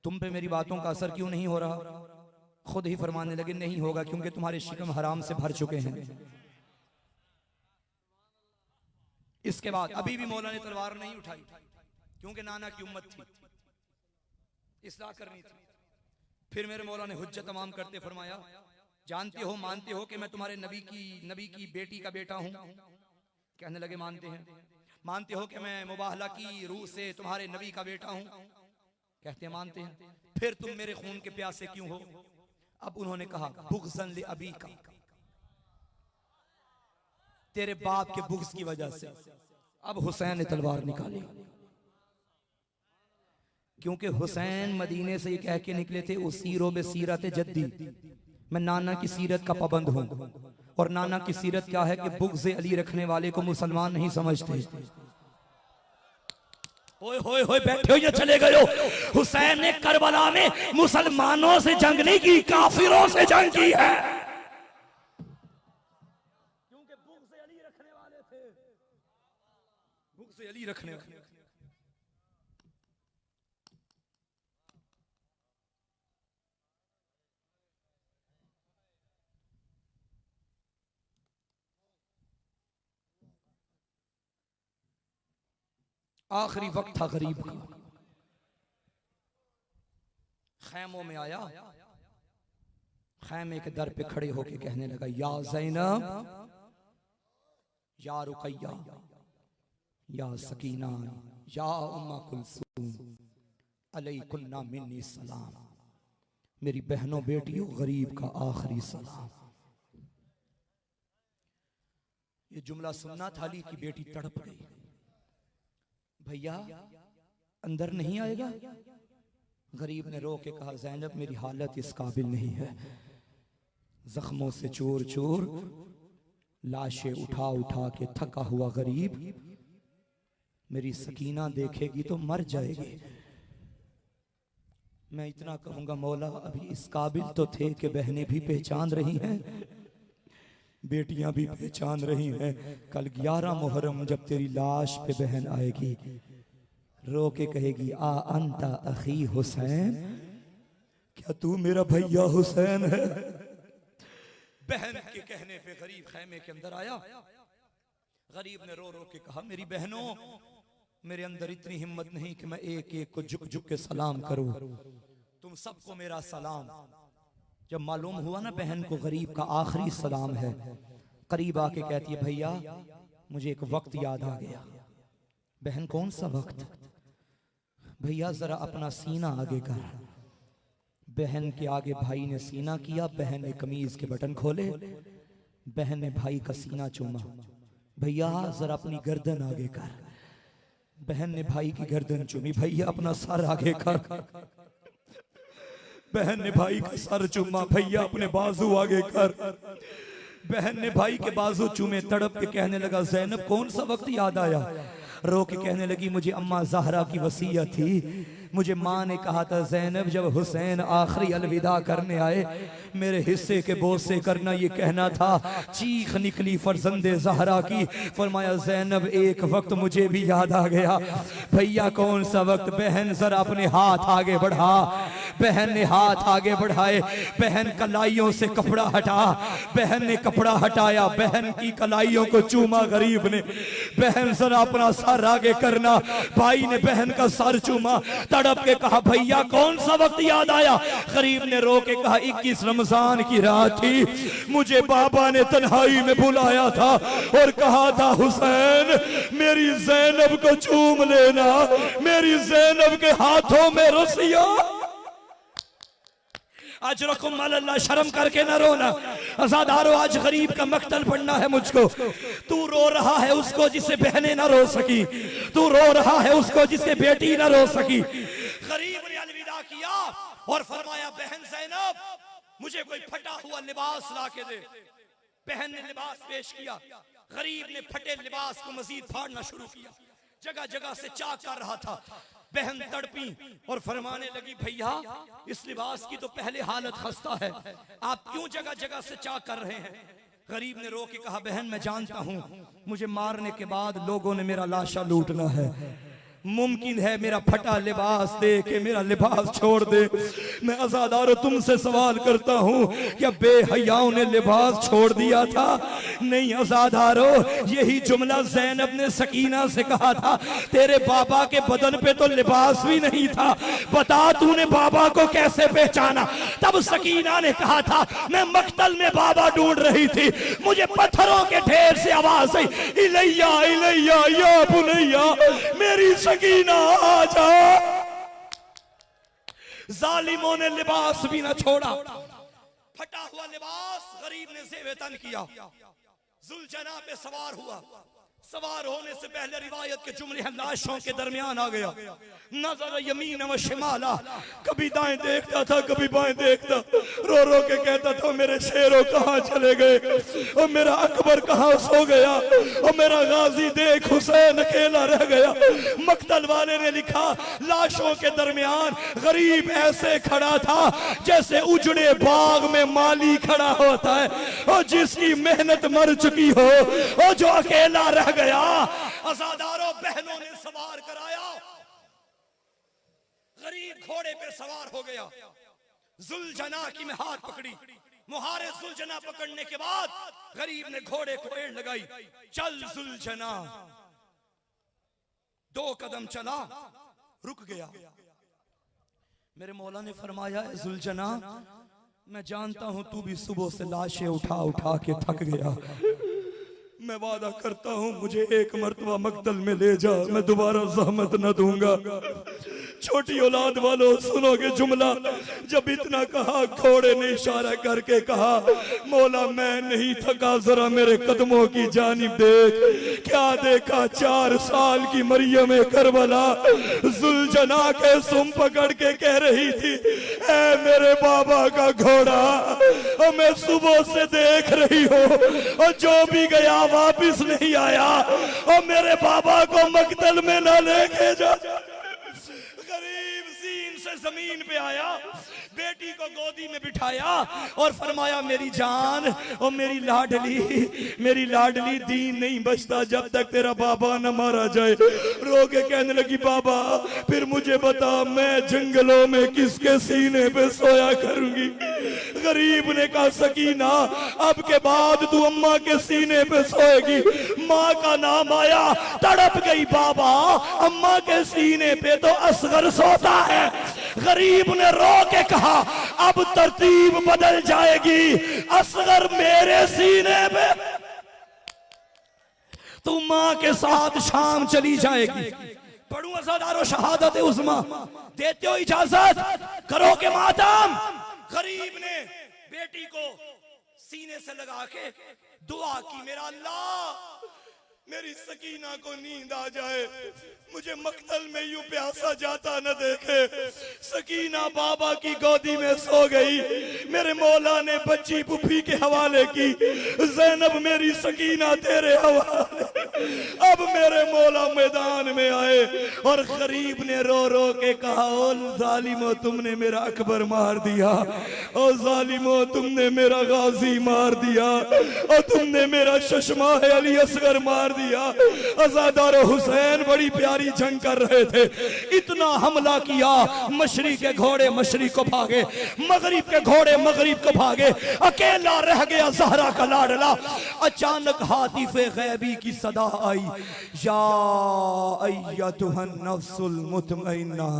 तुम पे मेरी बातों का असर क्यों नहीं हो रहा? खुद ही फरमाने लगे, नहीं होगा, क्योंकि तुम्हारे शिकम हराम से भर चुके हैं। इसके बाद अभी भी मौला ने तलवार नहीं उठाई, क्योंकि नाना की उम्मत थी, इस्लाह करनी थी। फिर मेरे मौला ने हुज्जत तमाम करते फरमाया, जानते हो, मानते हो कि मैं तुम्हारे नबी की बेटी का बेटा हूं? कहने लगे, मानते हैं। मानते हो कि मैं मुबाहला की रूह से तुम्हारे नबी का बेटा हूं? कहते हैं, मानते हैं। फिर तुम मेरे खून के प्यासे क्यों हो? अब उन्होंने कहा, बुग़्ज़न ले अबी का, तेरे बाप के बुग़्ज़ की वजह से। अब हुसैन ने तलवार निकाली, क्योंकि हुसैन मदीने से ये कह के निकले थे, उसीरो बे सीरत जद्दी, मैं नाना की सीरत का पाबंद हूं, और नाना की सीरत क्या है कि बुग़्ज़ अली रखने वाले को मुसलमान नहीं समझते। होए होए होए बैठे हो या चले गए हो? हुसैन ने करबला में मुसलमानों से जंग नहीं की, काफिरों से जंग की है, क्योंकि बुग़्ज़ अली रखने वाले थे, बुग़्ज़ अली रखने वाले। आखिरी वक्त था गरीब का, खैमों में आया, खैमे के दर पे खड़े होके कहने लगा, या ज़ैनब, या रुकैया, या सकीना, या उम्मा कुलसूम, अलैकुन्ना मिन्नी सलाम। मेरी बहनों बेटियों, गरीब का आखिरी सलाम। ये जुमला सुनना था, अली की बेटी तड़प गई। भैया अंदर नहीं आएगा? गरीब ने रो के कहा, ज़ैनब मेरी हालत इस काबिल नहीं है। जख्मों से चूर चूर लाशें उठा उठा के थका हुआ गरीब मेरी सकीना देखेगी तो मर जाएगी। मैं इतना कहूंगा, मौला अभी इस काबिल तो थे कि बहनें भी पहचान रही हैं, बेटियां भी पहचान रही हैं। कल 11 मुहर्रम जब तेरी लाश पे बहन आएगी, रो के कहेगी, आ अंता अखी हुसैन, क्या तू मेरा भैया हुसैन है? बहन के कहने पे गरीब खैमे के अंदर आया। गरीब ने रो रो के कहा, मेरी बहनों, मेरे अंदर इतनी हिम्मत नहीं कि मैं एक एक को झुक झुक के सलाम करूं। तुम सबको मेरा सलाम। जब मालूम हुआ ना बहन को गरीब का आखिरी सलाम है, करीब आके कहती है, भैया मुझे एक वक्त याद आ गया। बहन कौन सा वक्त? भैया जरा अपना सीना आगे कर। बहन के आगे भाई ने सीना किया, बहन ने कमीज के बटन खोले, बहन ने भाई का सीना चूमा। भैया जरा अपनी गर्दन आगे कर। बहन ने भाई की गर्दन चूमी। भैया अपना सर आगे कर। बहन ने भाई का सर चूमा। भैया अपने बाजू आगे कर। बहन ने भाई के बाजू चूमे। तड़प के कहने लगा, ज़ैनब कौन सा वक्त याद आया? रो के कहने लगी, मुझे अम्मा ज़हरा की वसीयत थी। मुझे माँ ने कहा था, ज़ैनब जब हुसैन आखिरी अलविदा करने आए, मेरे हिस्से के बोझ से करना ये कहना था। चीख निकली फरजंदे ज़हरा की। फरमाया, ज़ैनब एक वक्त मुझे भी याद आ गया। भैया कौन सा वक्त? बहन जरा अपने हाथ आगे बढ़ा। बहन ने हाथ आगे बढ़ाए। बहन कलाइयों से कपड़ा हटा। बहन ने कपड़ा हटाया, बहन की कलाइयों को चूमा गरीब ने। बहन जरा अपना सर आगे करना। भाई ने बहन का सर चूमा। तड़प के कहा, भैया कौन सा वक्त याद आया? गरीब ने रो के कहा, 21 रमजान की रात थी। मुझे बाबा ने तन्हाई में बुलाया था और कहा था, हुसैन मेरी ज़ैनब को चूम लेना। मेरी ज़ैनब के हाथों में रसिया। आज रखो माल्लाह, शर्म करके ना रोना। आजादारो, आज गरीब का मक्तल पढ़ना है मुझको। तू रो रहा है उसको जिसे बहनें ना रो सकी। तू रो रहा है उसको जिसे बेटी ना रो सकी। गरीब ने अलविदा किया और फरमाया, बहन ज़ैनब मुझे कोई फटा हुआ लिबास ला के दे। बहन ने लिबास पेश किया। गरीब ने फटे लिबास को मजीद फाड़ना शुरू किया। जगह जगह से चाक कर रहा था। बहन तड़पी और फरमाने लगी, भैया इस लिबास की तो पहले हालत खस्ता है, आप क्यों जगह जगह से चाक कर रहे हैं? गरीब ने रो के कहा, बहन मैं जानता हूं मुझे मारने के बाद लोगों ने मेरा लाशा लूटना है। मुमकिन है मेरा फटा लिबास दे के मेरा लिबास छोड़ दे। मैं आजादारों तुमसे सवाल करता हूँ, क्या बेहयाओं ने लिबास छोड़ दिया था? नहीं आजादारों, यही जुमला ज़ैनब ने सकीना से कहा था, तेरे बाबा के बदन पे तो लिबास भी नहीं था, बता तूने बाबा को कैसे पहचाना? तब सकीना ने कहा था, मैं मक्तल में बाबा ढूंढ रही थी, मुझे पत्थरों के ढेर से आवाज आई, इलैया इलैया या बुनैया, मेरी सकीना आ जा। जालिमों ने लिबास भी ना छोड़ा। फटा हुआ लिबास गरीब ने ज़ेब-ए-तन किया, जुलजना पे सवार हुआ, सवार होने से पहले रिवायत के जुमले हैं, लाशों के दरमियान आ गया, नजर यमीन व शिमाला, कभी दाएं देखता था कभी बाएं देखता, रो रो के कहता था मेरे शेरों कहाँ चले गए, और मेरा अकबर कहाँ सो गया, और मेरा गाजी देख हुसैन अकेला रह गया। मक्तल वाले ने लिखा, लाशों के दरमियान गरीब ऐसे खड़ा था जैसे उजड़े बाग में माली खड़ा होता है, और जिसकी मेहनत मर चुकी हो, और जो अकेला रह गया। अज़ादारों, बहनों ने सवार कराया, गरीब घोड़े पे सवार हो गया, जुलजना की महार पकड़ी, मुहारे जुलजना पकड़ने के बाद गरीब ने घोड़े को एड़ लगाई, चल जुलजना। 2 कदम चला, रुक गया। मेरे मौला ने फरमाया, जुलजना मैं जानता हूं तू भी सुबह से लाशें उठा उठा के थक गया, मैं वादा करता हूं मुझे एक मर्तबा मक्तल में ले जा, मैं दोबारा जहमत न दूंगा। छोटी औलाद वालों सुनोगे जुमला, जब इतना कहा घोड़े ने इशारा करके कहा, मौला मैं नहीं थका, जरा मेरे कदमों की जानिब देख। क्या देखा, 4 साल की मरियम करबला जुलजना के सुम पकड़ के कह रही थी, ऐ मेरे बाबा का घोड़ा, और मैं सुबह से देख रही हूँ, और जो भी गया वापिस नहीं आया, और मेरे बाबा को मक्तल में न लेके जा। गरीब सीन से जमीन पे आया, बेटी को गोदी में बिठाया और फरमाया, मेरी जान और मेरी लाडली दीन नहीं बचता जब तक तेरा बाबा न मारा जाए। रो के कहने लगी, बाबा फिर मुझे बता मैं जंगलों में किसके सीने पे सोया करूंगी। गरीब ने कहा, सकीना अब के बाद तू अम्मा के सीने पे सोएगी। माँ का नाम आया, तड़प गई, बाबा अम्मा के सीने पे तो असगर सोता है। गरीब ने रो के कहा, अब तरतीब बदल जाएगी, असगर मेरे सीने में, तू मां के साथ शाम चली जाएगी। पढ़ू अज़ादारों शहादत उज़्मा, देते हो इजाजत, करो के मातम। गरीब ने बेटी को सीने से लगा के दुआ की, मेरा अल्लाह मेरी सकीना को नींद आ जाए, मुझे मक्तल में यूं प्यासा जाता न देखे। सकीना बाबा की गोदी में सो गई। मेरे मौला ने बच्ची पुफी के हवाले की, ज़ैनब मेरी सकीना तेरे हवाले। अब मेरे मौला मैदान में आए और गरीब ने रो रो के कहा, ओ जालिमो तुमने मेरा अकबर मार दिया, ओ जालिमो तुमने मेरा गाजी मार दिया, और तुमने मेरा चश्मा है अली असगर मार दिया। अज़ादारो हुसैन बड़ी प्यारी जंग कर रहे थे, इतना हमला किया, मशरिक के घोड़े मशरिक को भागे, मगरिब के घोड़े मगरिब को भागे, अकेला रह गया ज़हरा का लाडला। अचानक हातिफ़े गैबी की सदा आई, या अय्यतुहन नफ्सुल मुतमइन्ना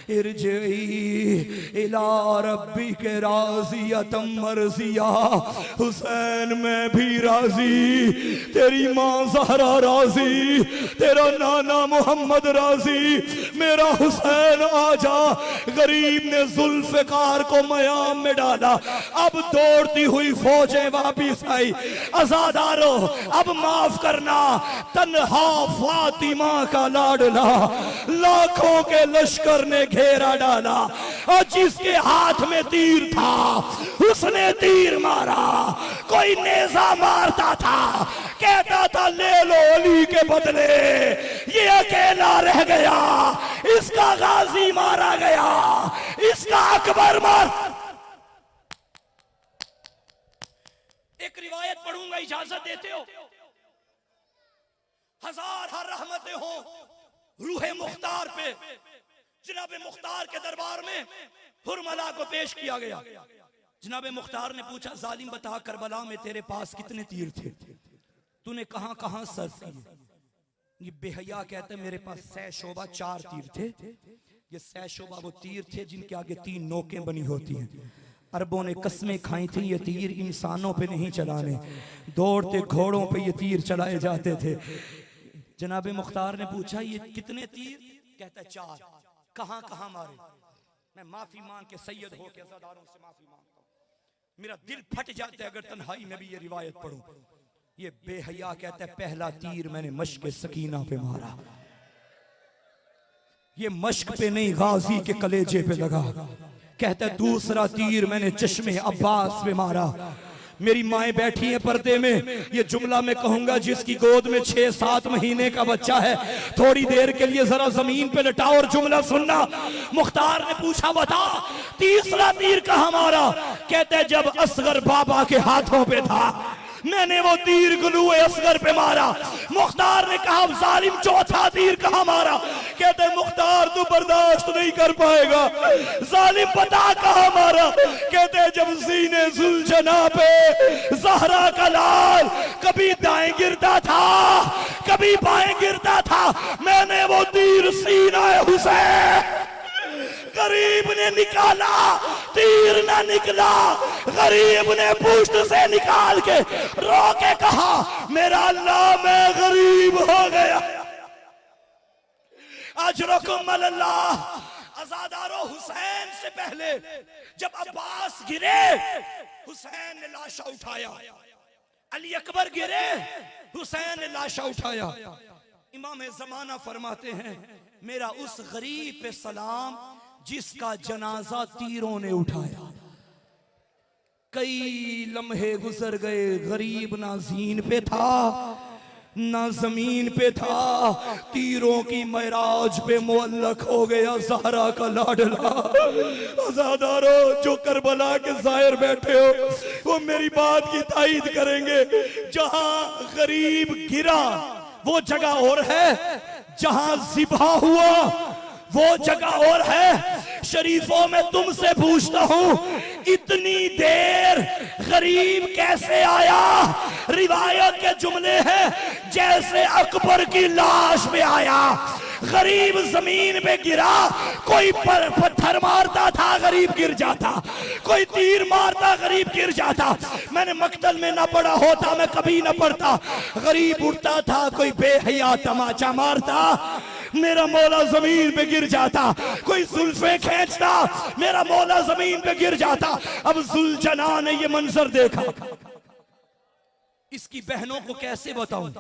इरजिई इला रब्बिके राज़ियतम मर्ज़िया। हुसैन मैं भी राजी, तेरी माँ ज़हरा राजी, तेरा नाना मोहम्मद राजी, मेरा हुसैन आजा। गरीब ने जुल्फ़िकार को मयाम में डाला। अब दौड़ती हुई फौजें वापिस आई। अज़ादारो अब माफ करना, तन्हा फातिमा का लाडला लाखों के लश्कर ने घेरा डाला, और जिसके हाथ में तीर था उसने तीर मारा। कोई नेजा मारता था, कहता था ले लो अली के बदले, ये अकेला रह गया, इसका गाजी मारा गया, इसका अकबर मार। एक रिवायत पढ़ूंगा, इजाजत देते हो? हजार हर रहमतें हो रूहे मुख्तार पे। जनाबे मुख्तार के दरबार में हुरमला को पेश किया गया। जनाबे मुख्तार ने पूछा, जालिम बता करबला में तेरे पास कितने तीर थे, तूने कहां कहां सर किए? ये बेहया कहते मेरे पास सैशोबा 4 तीर थे। ये सैशोबा वो तीर थे जिनके आगे 3 नोकें बनी होती हैं। अरबों ने कसमें खाई थी ये तीर इंसानों पे नहीं चलाने, दौड़ते घोड़ों पे ये तीर चलाए जाते थे। जनाबे मुख्तार ने पूछा, ये कितने तीर? कहता 4। कहां कहां मारे? मैं माफी मांग के सैयद हो के अज़ादारों से माफी मांगता हूं, मेरा दिल फट जाता है अगर तन्हाई में भी ये रिवायत पढ़ूं। ये बेहया कहता है पहला तीर मैंने मश्क सकीना पे मारा, ये मश्क पे नहीं गाजी के कलेजे पे लगा। कहता है दूसरा तीर मैंने चश्मे अब्बास पे मारा। मेरी माएं बैठी हैं पर्दे में, ये जुमला मैं कहूंगा जिसकी गोद में 6-7 महीने का बच्चा है, थोड़ी देर के लिए जरा जमीन पे लटाओ और जुमला सुनना। मुख्तार ने पूछा बता तीसरा तीर कहां मारा? कहते हैं जब असगर बाबा के हाथों पे था मैंने वो तीर गुलूए असगर पे मारा। मुख्तार ने कहा जालिम चौथा तीर कहां मारा? कहते मुख्तार तू बर्दाश्त नहीं कर पाएगा, जालिम बता कहां मारा? कहते जब सीने जुल्जना पे ज़हरा का लाल कभी दाएं गिरता था कभी बाएं गिरता था, मैंने वो तीर सीना हुसैन गरीब ने निकाला, तीर ना निकला, गरीब ने पुष्ट से निकाल के रो के कहा मेरा अल्लाह मैं गरीब हो गया। अजरकुम अल्लाह। अज़ादारो हुसैन से पहले जब अब्बास गिरे हुसैन ने लाशा उठाया, अली अकबर गिरे हुसैन ने लाशा उठाया। इमाम ज़माना फरमाते हैं मेरा उस गरीब पे सलाम जिसका जनाजा तीरों ने उठाया। कई लम्हे गुजर गए, गरीब ना ज़ीन पे था ना जमीन पे था, तीरों की महराज पे मुअल्लक हो गया ज़हरा का लाडला। आज़ादारो जो करबला के ज़ाहिर बैठे हो वो मेरी बात की तायीद करेंगे। जहां गरीब गिरा वो जगह और है, जहां ज़िबा हुआ वो जगह और है। शरीफों में तुमसे पूछता हूं इतनी देर गरीब कैसे आया? रिवायत के जुमले हैं जैसे अकबर की लाश में आया। गरीब जमीन पे गिरा, कोई पत्थर मारता था गरीब गिर जाता, कोई तीर मारता गरीब गिर जाता। मैंने मक्तल में ना पढ़ा होता मैं कभी ना पढ़ता। गरीब उठता था, कोई बेहया तमाचा मारता मेरा मौला जमीन पे गिर जाता, कोई जुल्फे खींचता मेरा मौला जमीन पे गिर जाता। अब जुल्जना ने ये मंजर देखा, इसकी बहनों को कैसे बताऊं?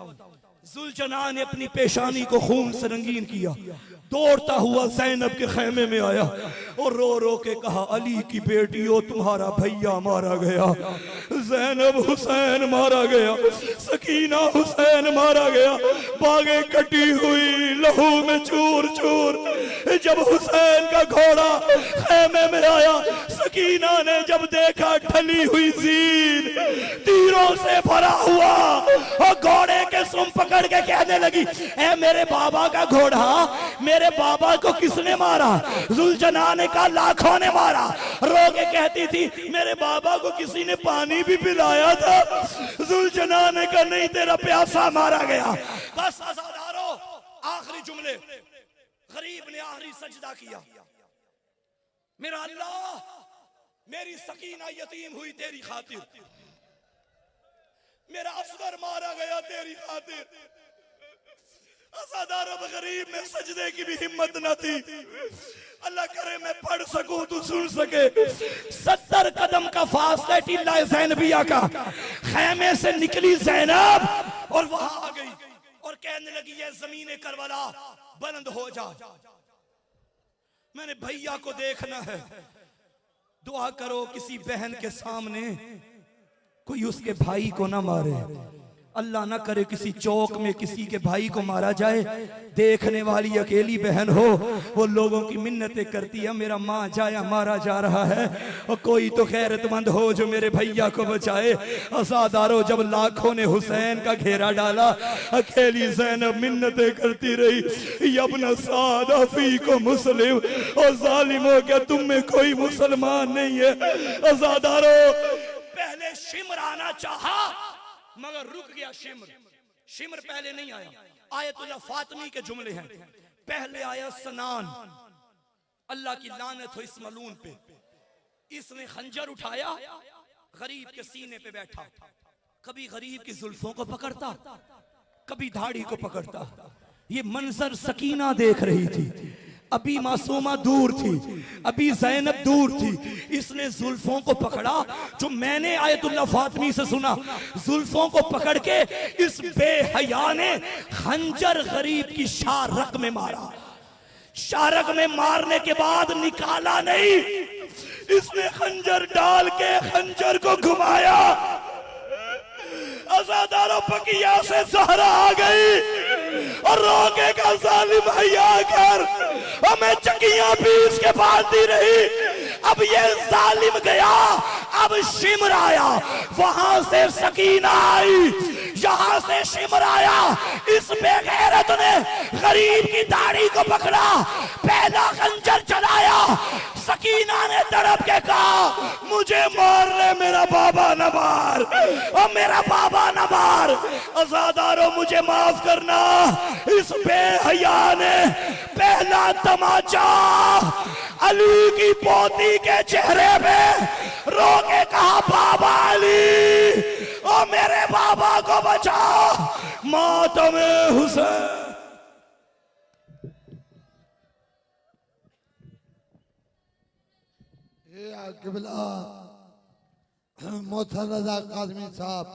जुल्जना ने अपनी पेशानी को खून से रंगीन किया, दौड़ता हुआ ज़ैनब के खेमे में आया और रो रो के कहा अली की बेटियों तुम्हारा भैया मारा गया, ज़ैनब हुसैन मारा गया, सकीना हुसैन मारा गया। बागें कटी हुई लहू में चूर चूर। जब हुसैन का घोड़ा खेमे में आया, सकीना ने जब देखा ढली हुई ज़ीन तीरों से भरा हुआ और घोड़े के सुम पकड़ के कहने लगी ऐ मेरे बाबा का घोड़ा, मेरे बाबा को किसने मारा? जुल्जना ने कहा लाखों ने मारा। रो के कहती थी मेरे बाबा को किसी ने पानी भी पिलाया था। जुल्जना ने कहा नहीं तेरा प्यासा मारा गया। बस आज़ादारो आखिरी जुमले, गरीब ने आखिरी सजदा किया, मेरा अल्लाह मेरी सकीना यतीम हुई तेरी खातिर, मेरा असगर मारा गया तेरी खातिर। आज़ादारो गरीब में सजदे की भी हिम्मत न थी। अल्लाह करे मैं पढ़ सकूं तू सुन सके। 70 कदम का फासला टिल्ला ज़ैनबिया का, खैमे से निकली ज़ैनब और वहां आ गई और कहने लगी ये ज़मीने करबला बुलंद हो जा, मैंने भैया को देखना है। दुआ करो किसी बहन के सामने कोई उसके भाई को ना मारे, अल्लाह ना करे किसी चौक में किसी के भाई को मारा जाए। देखने वाली अकेली बहन हो, वो लोगों की मिन्नतें करती है मेरा माँ जाया मारा जा रहा है, और कोई तो खैरतमंद हो जो मेरे भैया को बचाए। आज़ादारो जब लाखों ने हुसैन का घेरा डाला, अकेली ज़ैनब मिन्नतें करती रही यब्न सादा फी को मुस्लिम, और जालिमों क्या तुम में कोई मुसलमान नहीं है। आज़ादारो पहले शिम्र आना चाहा मगर रुक गया। शिम्र पहले नहीं आया। आयतुल्लाह फातिमी के जुमले हैं, पहले आया सनान, अल्लाह की लानत हो इस मलून पे, इसने खंजर उठाया गरीब के सीने पे बैठा, कभी गरीब की जुल्फों को पकड़ता कभी दाढ़ी को पकड़ता। ये मंजर सकीना देख रही थी। अभी मासूमा दूर थी, अभी ज़ैनब दूर थी। इसने जुल्फों को पकड़ा, जो मैंने आयतुल्लाह फातिमी से सुना, जुल्फों को पकड़ के इस बेहया ने खंजर गरीब की शारक में मारा। शारक में मारने के बाद निकाला नहीं, इसने खंजर डाल के खंजर को घुमाया। अज़ादारों बकिया से ज़हरा आ गई और रोके का जालिम हया कर हमें चकियां पीस के बांधती रही। अब ये जालिम गया, अब शिमर आया, वहां से सकीना आई, यहां से शिमर आया। इस बेगैरत ने गरीब की दाढ़ी को पकड़ा, पहला खंजर चलाया। सकीना ने तड़प के कहा मुझे मार ले, मेरा बाबा न मार, और मेरा बाबा न मार। अज़ादारों मुझे माफ करना, इस बेहया ने पहला तमाचा अली की पोती के चेहरे पे रोके कहा बाबा अली, ओ मेरे बाबा को बचाओ, मातमे हुसैन। किबला मोहतरम रज़ा काज़मी साहब